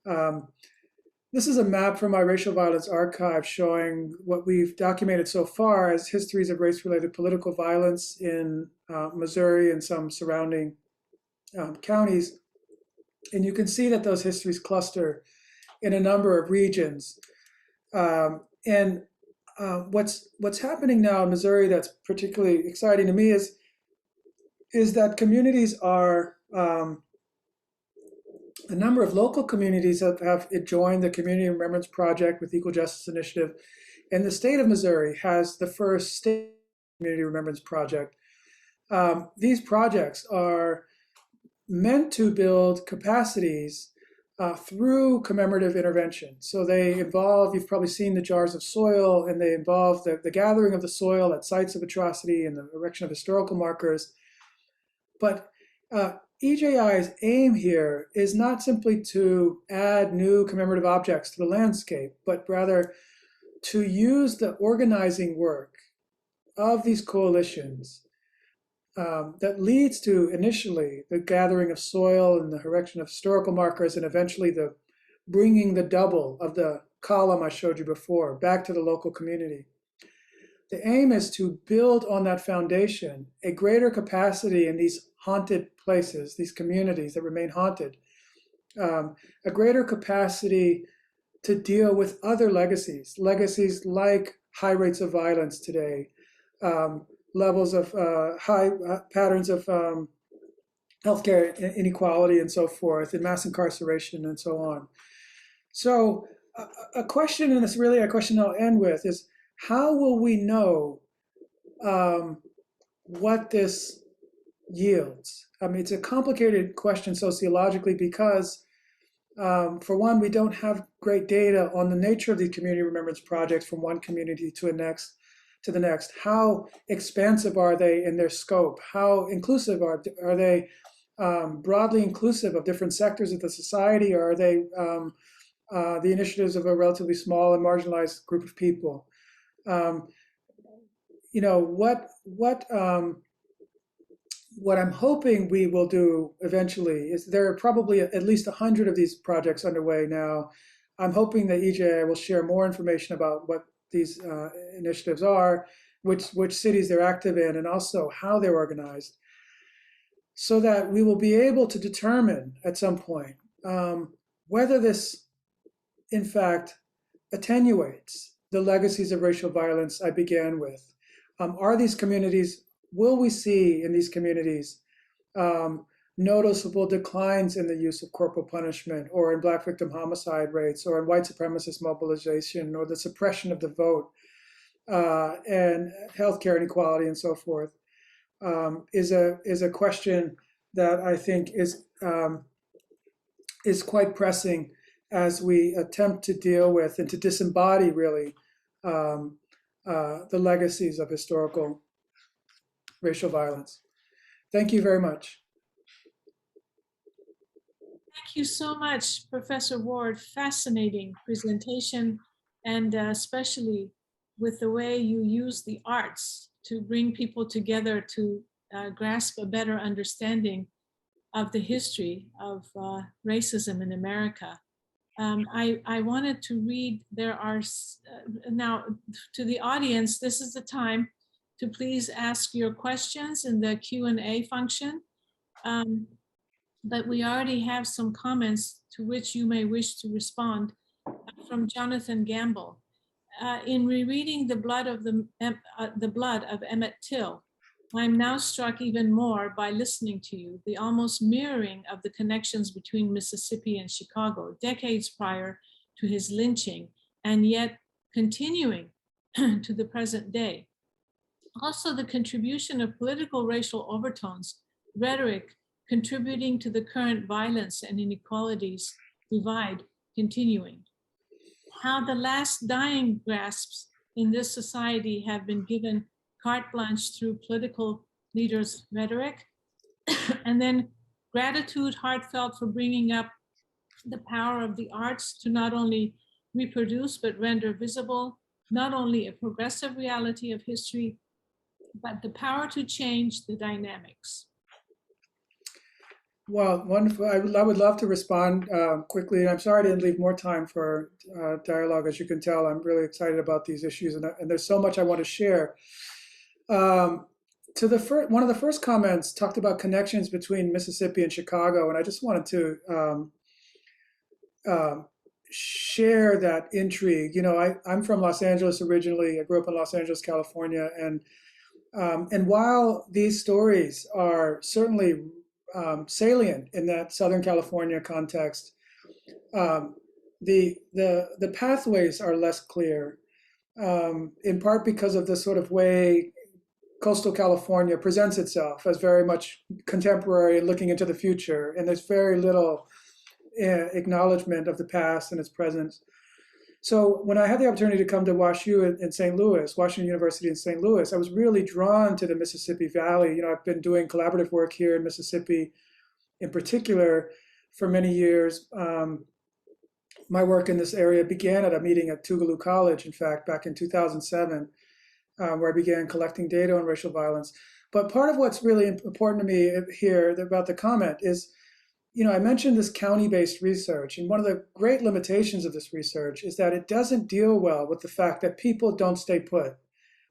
This is a map from my Racial Violence Archive showing what we've documented so far as histories of race-related political violence in Missouri and some surrounding counties. And you can see that those histories cluster in a number of regions. What's happening now in Missouri that's particularly exciting to me is that communities are, a number of local communities have joined the Community Remembrance Project with Equal Justice Initiative, and the state of Missouri has the first state Community Remembrance Project. These projects are meant to build capacities through commemorative intervention. So they involve, you've probably seen the jars of soil, and they involve the gathering of the soil at sites of atrocity and the erection of historical markers. But EJI's aim here is not simply to add new commemorative objects to the landscape, but rather to use the organizing work of these coalitions that leads to initially the gathering of soil and the erection of historical markers, and eventually the bringing the double of the column I showed you before back to the local community. The aim is to build on that foundation a greater capacity in these haunted places, these communities that remain haunted, a greater capacity to deal with other legacies like high rates of violence today, levels of high patterns of healthcare inequality and so forth, and mass incarceration and so on. So a question, and it's really a question I'll end with, is how will we know what this yields? I mean, it's a complicated question sociologically because, for one, we don't have great data on the nature of these community remembrance projects from one community to the next. How expansive are they in their scope? How inclusive are they? Broadly inclusive of different sectors of the society, or are they the initiatives of a relatively small and marginalized group of people? You know, what I'm hoping we will do eventually is, there are probably at least 100 of these projects underway now. I'm hoping that EJI will share more information about what these initiatives are, which cities they're active in, and also how they're organized, so that we will be able to determine at some point whether this, in fact, attenuates the legacies of racial violence I began with. Are these communities, will we see in these communities noticeable declines in the use of corporal punishment, or in Black victim homicide rates, or in white supremacist mobilization, or the suppression of the vote, and healthcare inequality and so forth, is a question that I think is quite pressing as we attempt to deal with and to disembody, really, the legacies of historical racial violence. Thank you very much. Thank you so much, Professor Ward. Fascinating presentation, and especially with the way you use the arts to bring people together to grasp a better understanding of the history of racism in America. I wanted to read, there are, now to the audience, this is the time to please ask your questions in the Q&A function. But we already have some comments to which you may wish to respond from Jonathan Gamble. In rereading the blood of Emmett Till, I'm now struck even more by listening to you, the almost mirroring of the connections between Mississippi and Chicago, decades prior to his lynching, and yet continuing to the present day. Also, the contribution of political racial overtones, rhetoric, contributing to the current violence and inequalities divide continuing. How the last dying grasps in this society have been given carte blanche through political leaders' rhetoric, and then gratitude heartfelt for bringing up the power of the arts to not only reproduce but render visible not only a progressive reality of history, but the power to change the dynamics. Well, wonderful. I would love to respond quickly. And I'm sorry I didn't leave more time for dialogue. As you can tell, I'm really excited about these issues, and there's so much I want to share. To the one of the first comments talked about connections between Mississippi and Chicago, and I just wanted to share that intrigue. You know, I'm from Los Angeles originally. I grew up in Los Angeles, California, and while these stories are certainly salient in that Southern California context, the pathways are less clear, in part because of the sort of way coastal California presents itself as very much contemporary and looking into the future, and there's very little acknowledgement of the past and its present. So when I had the opportunity to come to WashU in St. Louis, Washington University in St. Louis, I was really drawn to the Mississippi Valley. I've been doing collaborative work here in Mississippi in particular for many years. My work in this area began at a meeting at Tougaloo College, in fact, back in 2007, where I began collecting data on racial violence. But part of what's really important to me here about the comment is, I mentioned this county-based research, and one of the great limitations of this research is that it doesn't deal well with the fact that people don't stay put.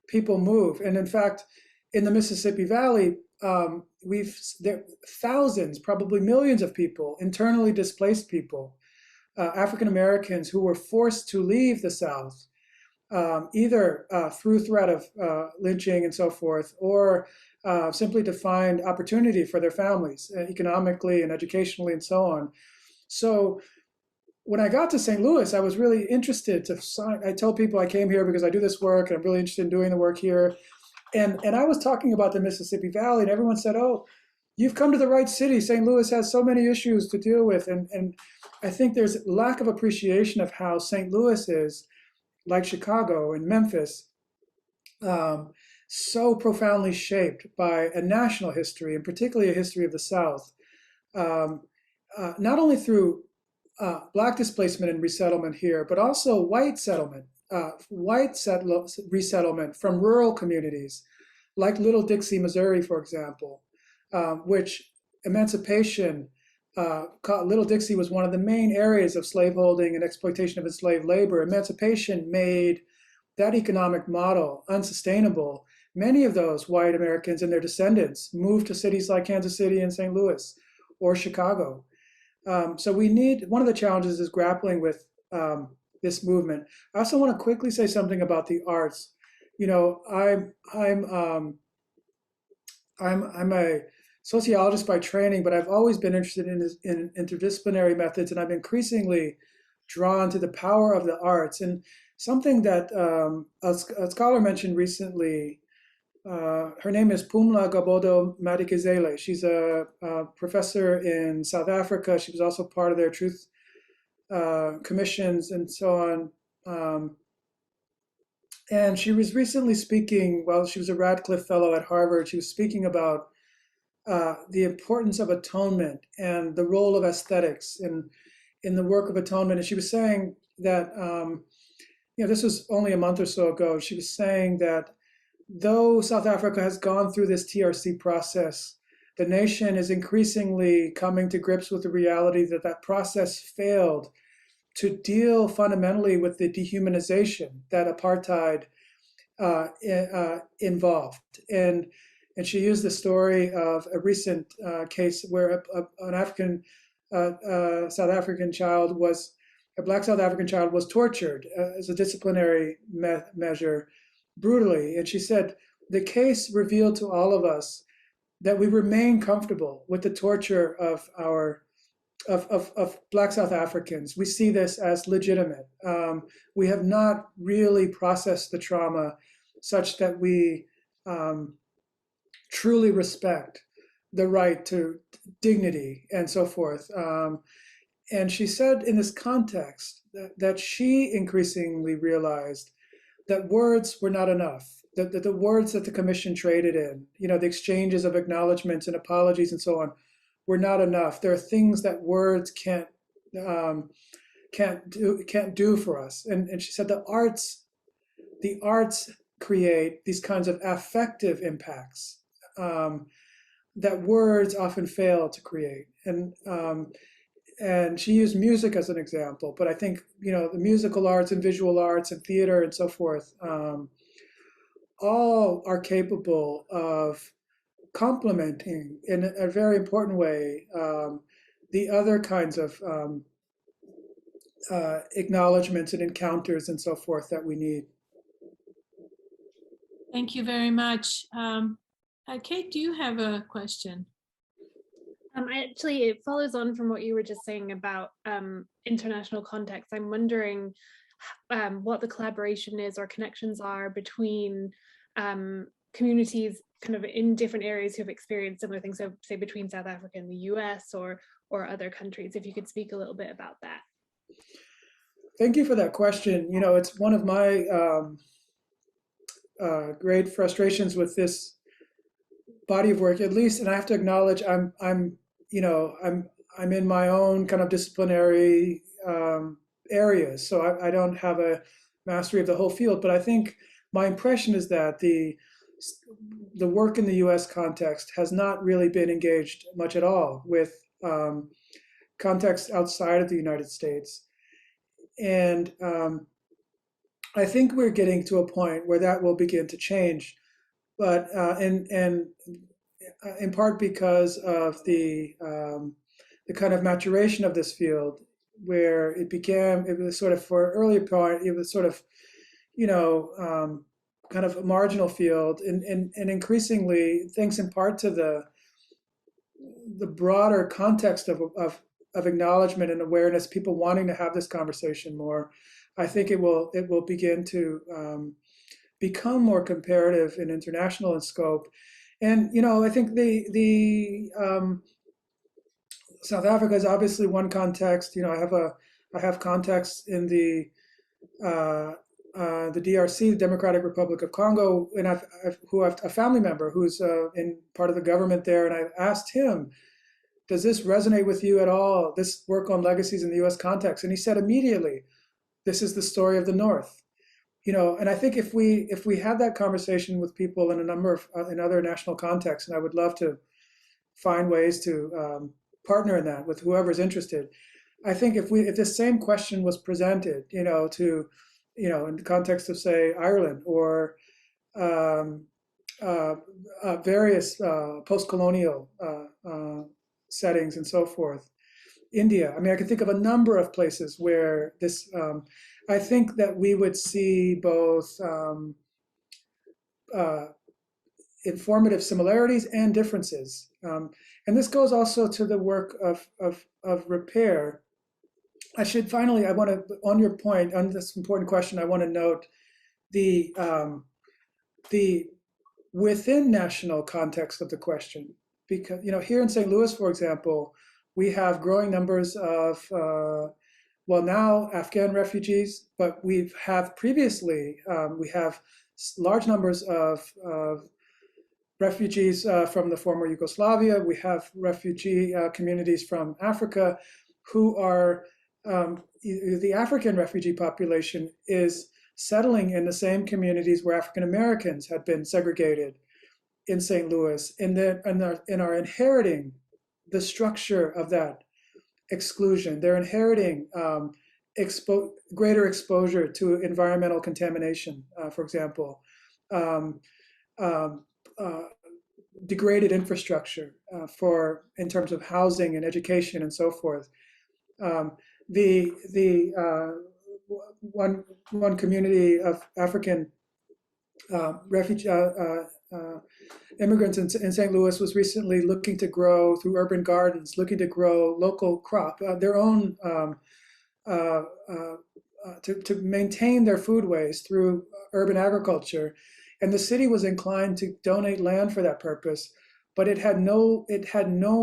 People move. And in fact, in the Mississippi Valley, there thousands, probably millions of people, internally displaced people, African Americans who were forced to leave the South, either through threat of lynching and so forth, or simply to find opportunity for their families economically and educationally and so on. So when I got to St. Louis, I was really interested to sign. I told people I came here because I do this work and I'm really interested in doing the work here. And I was talking about the Mississippi Valley, and everyone said, oh, you've come to the right city. St. Louis has so many issues to deal with. And I think there's a lack of appreciation of how St. Louis is, like Chicago and Memphis, so profoundly shaped by a national history, and particularly a history of the South, not only through Black displacement and resettlement here, but also white settlement, resettlement from rural communities, like Little Dixie, Missouri, for example, which emancipation, Little Dixie was one of the main areas of slaveholding and exploitation of enslaved labor. Emancipation made that economic model unsustainable. Many of those white Americans and their descendants moved to cities like Kansas City and St. Louis or Chicago. So one of the challenges is grappling with this movement. I also want to quickly say something about the arts. I'm a sociologist by training, but I've always been interested in interdisciplinary methods, and I'm increasingly drawn to the power of the arts. And something that a scholar mentioned recently, her name is Pumla Gobodo Madikizele. She's a professor in South Africa. She was also part of their truth commissions and so on. And she was recently speaking, she was a Radcliffe Fellow at Harvard. She was speaking about the importance of atonement and the role of aesthetics in the work of atonement. And she was saying that, this was only a month or so ago, she was saying that though South Africa has gone through this TRC process, the nation is increasingly coming to grips with the reality that that process failed to deal fundamentally with the dehumanization that apartheid involved. And she used the story of a recent case where an South African child a Black South African child was tortured as a disciplinary measure brutally. And she said, the case revealed to all of us that we remain comfortable with the torture of Black South Africans. We see this as legitimate. We have not really processed the trauma such that we truly respect the right to dignity and so forth. And she said in this context that she increasingly realized that words were not enough, that the words that the commission traded in, the exchanges of acknowledgments and apologies and so on, were not enough. There are things that words can't do for us. And she said the arts create these kinds of affective impacts that words often fail to create. And she used music as an example, but I think the musical arts and visual arts and theater and so forth all are capable of complementing in a very important way the other kinds of acknowledgments and encounters and so forth that we need. Thank you very much. Kate, do you have a question? Actually, it follows on from what you were just saying about international context. I'm wondering what the collaboration is or connections are between communities kind of in different areas who have experienced similar things, so say between South Africa and the US or or other countries? If you could speak a little bit about that. Thank you for that question. You know, it's one of my great frustrations with this body of work, at least, and I have to acknowledge I'm in my own kind of disciplinary areas, so I don't have a mastery of the whole field. But I think my impression is that the work in the U.S. context has not really been engaged much at all with contexts outside of the United States, and I think we're getting to a point where that will begin to change, but in part because of the kind of maturation of this field, where it was sort of, for earlier part, it was sort of, kind of a marginal field, and increasingly, thanks in part to the broader context of acknowledgement and awareness, people wanting to have this conversation more, I think it will begin to become more comparative and international in scope. And I think the South Africa is obviously one context. I have contexts in the DRC, the Democratic Republic of Congo, and I've a family member who's in part of the government there, and I asked him, does this resonate with you at all, this work on legacies in the U.S. context? And he said immediately, this is the story of the North. And I think if we had that conversation with people in a number of in other national contexts, and I would love to find ways to partner in that with whoever's interested. I think if the same question was presented, in the context of, say, Ireland or various post-colonial settings and so forth, India. I mean, I can think of a number of places where this. I think that we would see both informative similarities and differences, and this goes also to the work of repair. I want to, on your point, on this important question, I want to note the within national context of the question, because here in St. Louis, for example, we have growing numbers of now Afghan refugees, but we have previously we have large numbers of refugees from the former Yugoslavia. We have refugee communities from Africa who are the African refugee population is settling in the same communities where African Americans had been segregated in St. Louis, and are inheriting the structure of that exclusion. They're inheriting greater exposure to environmental contamination, for example, degraded infrastructure in terms of housing and education and so forth. One community of African refugee immigrants in St. Louis was recently looking to grow, through urban gardens, looking to grow local crop, their own, to maintain their foodways through urban agriculture. And the city was inclined to donate land for that purpose, but it had no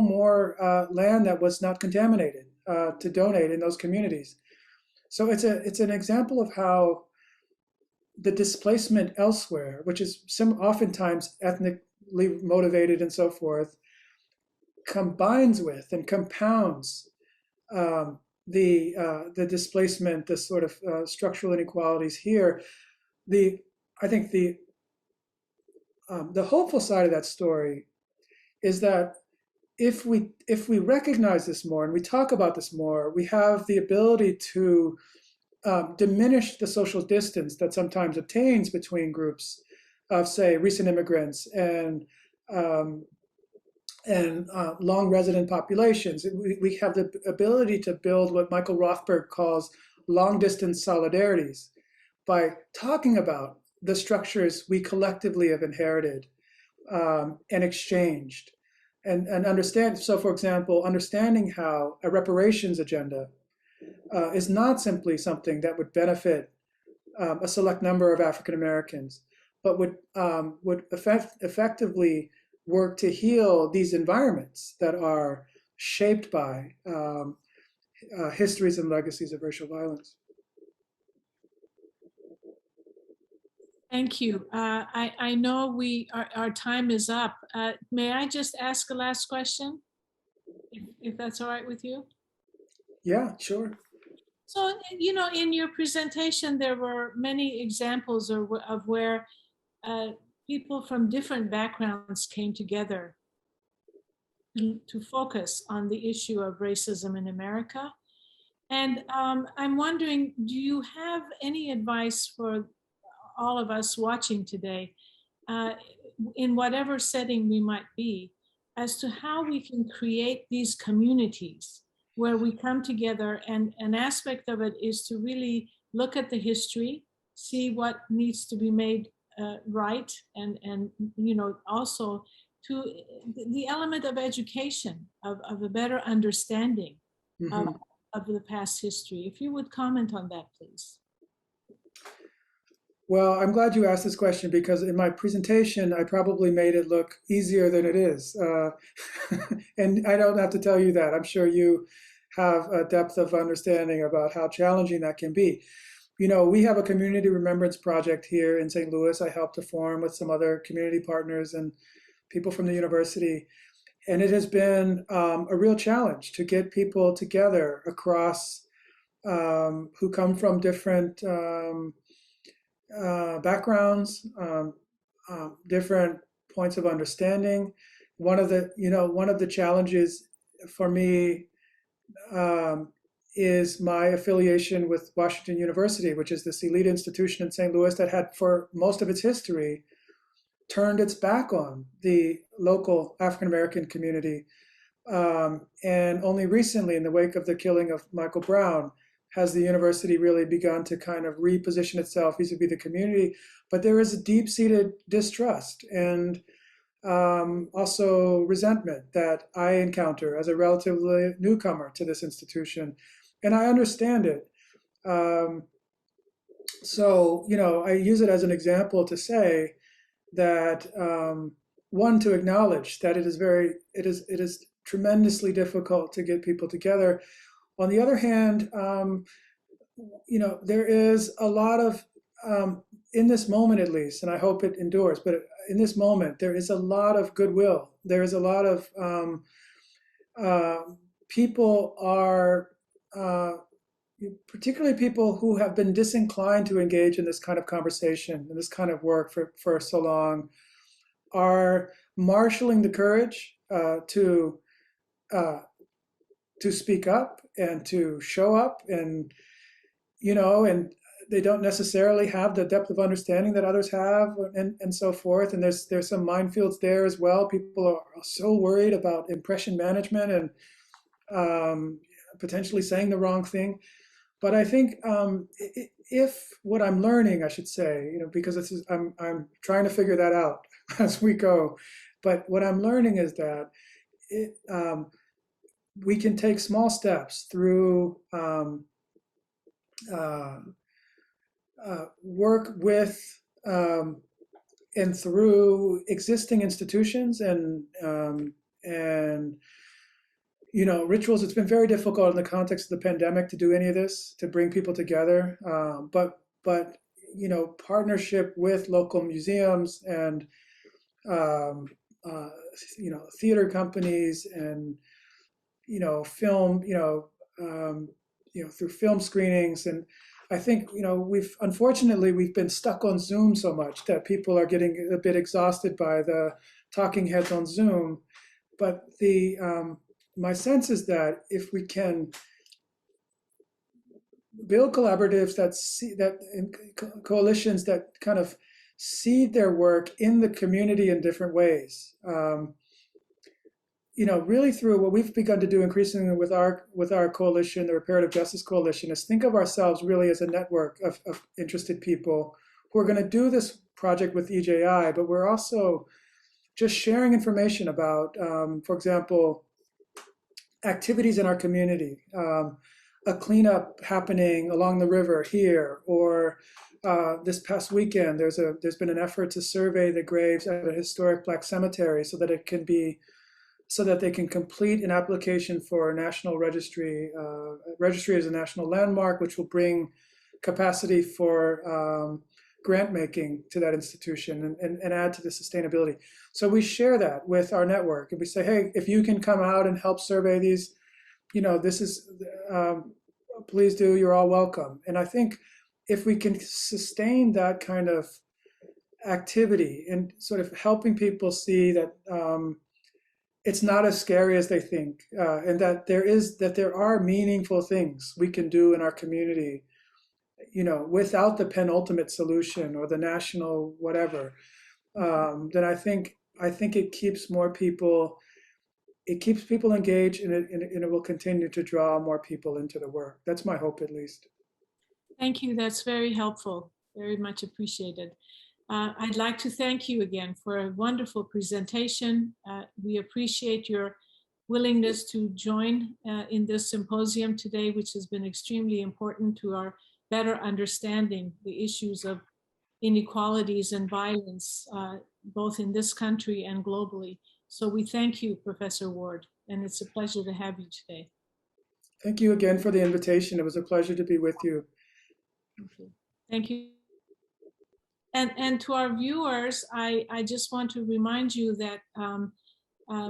more land that was not contaminated to donate in those communities. So it's an example of how the displacement elsewhere, which is oftentimes ethnically motivated and so forth, combines with and compounds the displacement, the sort of structural inequalities here. I think the hopeful side of that story is that if we recognize this more and we talk about this more, we have the ability to diminish the social distance that sometimes obtains between groups of, say, recent immigrants and long resident populations. We have the ability to build what Michael Rothberg calls long distance solidarities by talking about the structures we collectively have inherited and exchanged, and understand. So, for example, understanding how a reparations agenda is not simply something that would benefit a select number of African Americans, but would effectively work to heal these environments that are shaped by histories and legacies of racial violence. Thank you. I know our time is up. May I just ask a last question, if that's all right with you? Yeah, sure. So, in your presentation, there were many examples of where people from different backgrounds came together to focus on the issue of racism in America. And I'm wondering, do you have any advice for all of us watching today, in whatever setting we might be, as to how we can create these communities where we come together? And an aspect of it is to really look at the history, see what needs to be made right, and also to the element of education, of a better understanding Mm-hmm. of the past history. If you would comment on that, please. Well, I'm glad you asked this question, because in my presentation, I probably made it look easier than it is. And I don't have to tell you that. I'm sure you have a depth of understanding about how challenging that can be. We have a community remembrance project here in St. Louis. I helped to form with some other community partners and people from the university. And it has been a real challenge to get people together across who come from different backgrounds, different points of understanding. One of the challenges for me is my affiliation with Washington University, which is this elite institution in St. Louis that had, for most of its history, turned its back on the local African American community. And only recently, in the wake of the killing of Michael Brown, has the university really begun to kind of reposition itself vis-a-vis the community. But there is a deep-seated distrust and also resentment that I encounter as a relatively newcomer to this institution. And I understand it. So, I use it as an example to say that, one, to acknowledge that it is tremendously difficult to get people together. On the other hand, there is a lot of, in this moment at least, and I hope it endures, but in this moment, there is a lot of goodwill. There is a lot of people are, particularly people who have been disinclined to engage in this kind of conversation and this kind of work for so long, are marshaling the courage to speak up and to show up, and and they don't necessarily have the depth of understanding that others have, and so forth. And there's some minefields there as well. People are so worried about impression management and potentially saying the wrong thing. But I think if what I'm learning, I should say, because I'm trying to figure that out as we go. But what I'm learning is that we can take small steps through work with and through existing institutions and rituals. It's been very difficult in the context of the pandemic to do any of this, to bring people together. But partnership with local museums and theater companies and film, through film screenings. And I think we've been stuck on Zoom so much that people are getting a bit exhausted by the talking heads on Zoom. But my sense is that if we can build collaboratives coalitions that kind of seed their work in the community in different ways, really through what we've begun to do increasingly with our coalition, the Reparative Justice Coalition, is think of ourselves really as a network of interested people who are going to do this project with EJI, but we're also just sharing information about, for example, activities in our community, a cleanup happening along the river here, or this past weekend, there's been an effort to survey the graves at a historic Black cemetery so that it can be so that they can complete an application for a national registry. Registry is a national landmark, which will bring capacity for grant making to that institution and add to the sustainability. So we share that with our network, and we say, hey, if you can come out and help survey these, this is, please do, you're all welcome. And I think if we can sustain that kind of activity and sort of helping people see that it's not as scary as they think, and that there are meaningful things we can do in our community, without the penultimate solution or the national whatever, then I think it keeps more people, it keeps people engaged, and it will continue to draw more people into the work. That's my hope, at least. Thank you. That's very helpful. Very much appreciated. I'd like to thank you again for a wonderful presentation. We appreciate your willingness to join in this symposium today, which has been extremely important to our better understanding the issues of inequalities and violence, both in this country and globally. So we thank you, Professor Ward, and it's a pleasure to have you today. Thank you again for the invitation. It was a pleasure to be with you. Thank you. And to our viewers, I just want to remind you that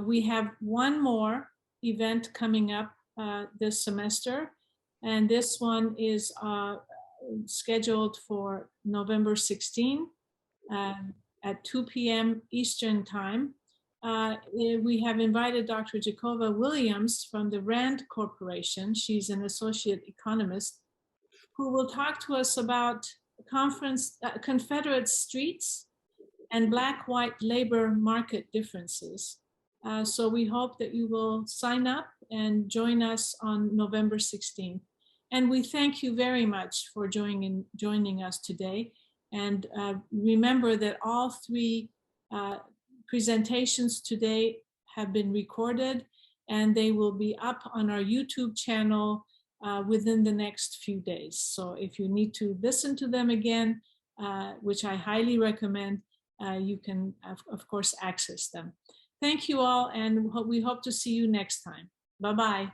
we have one more event coming up this semester, and this one is scheduled for November 16 at 2 p.m. Eastern Time. We have invited Dr. Jacoba Williams from the Rand Corporation. She's an associate economist who will talk to us about Confederate streets and Black-white labor market differences. So we hope that you will sign up and join us on November 16th. And we thank you very much for joining us today. And remember that all three presentations today have been recorded, and they will be up on our YouTube channel within the next few days. So if you need to listen to them again, which I highly recommend, you can, of course, access them. Thank you all, and we hope to see you next time. Bye-bye.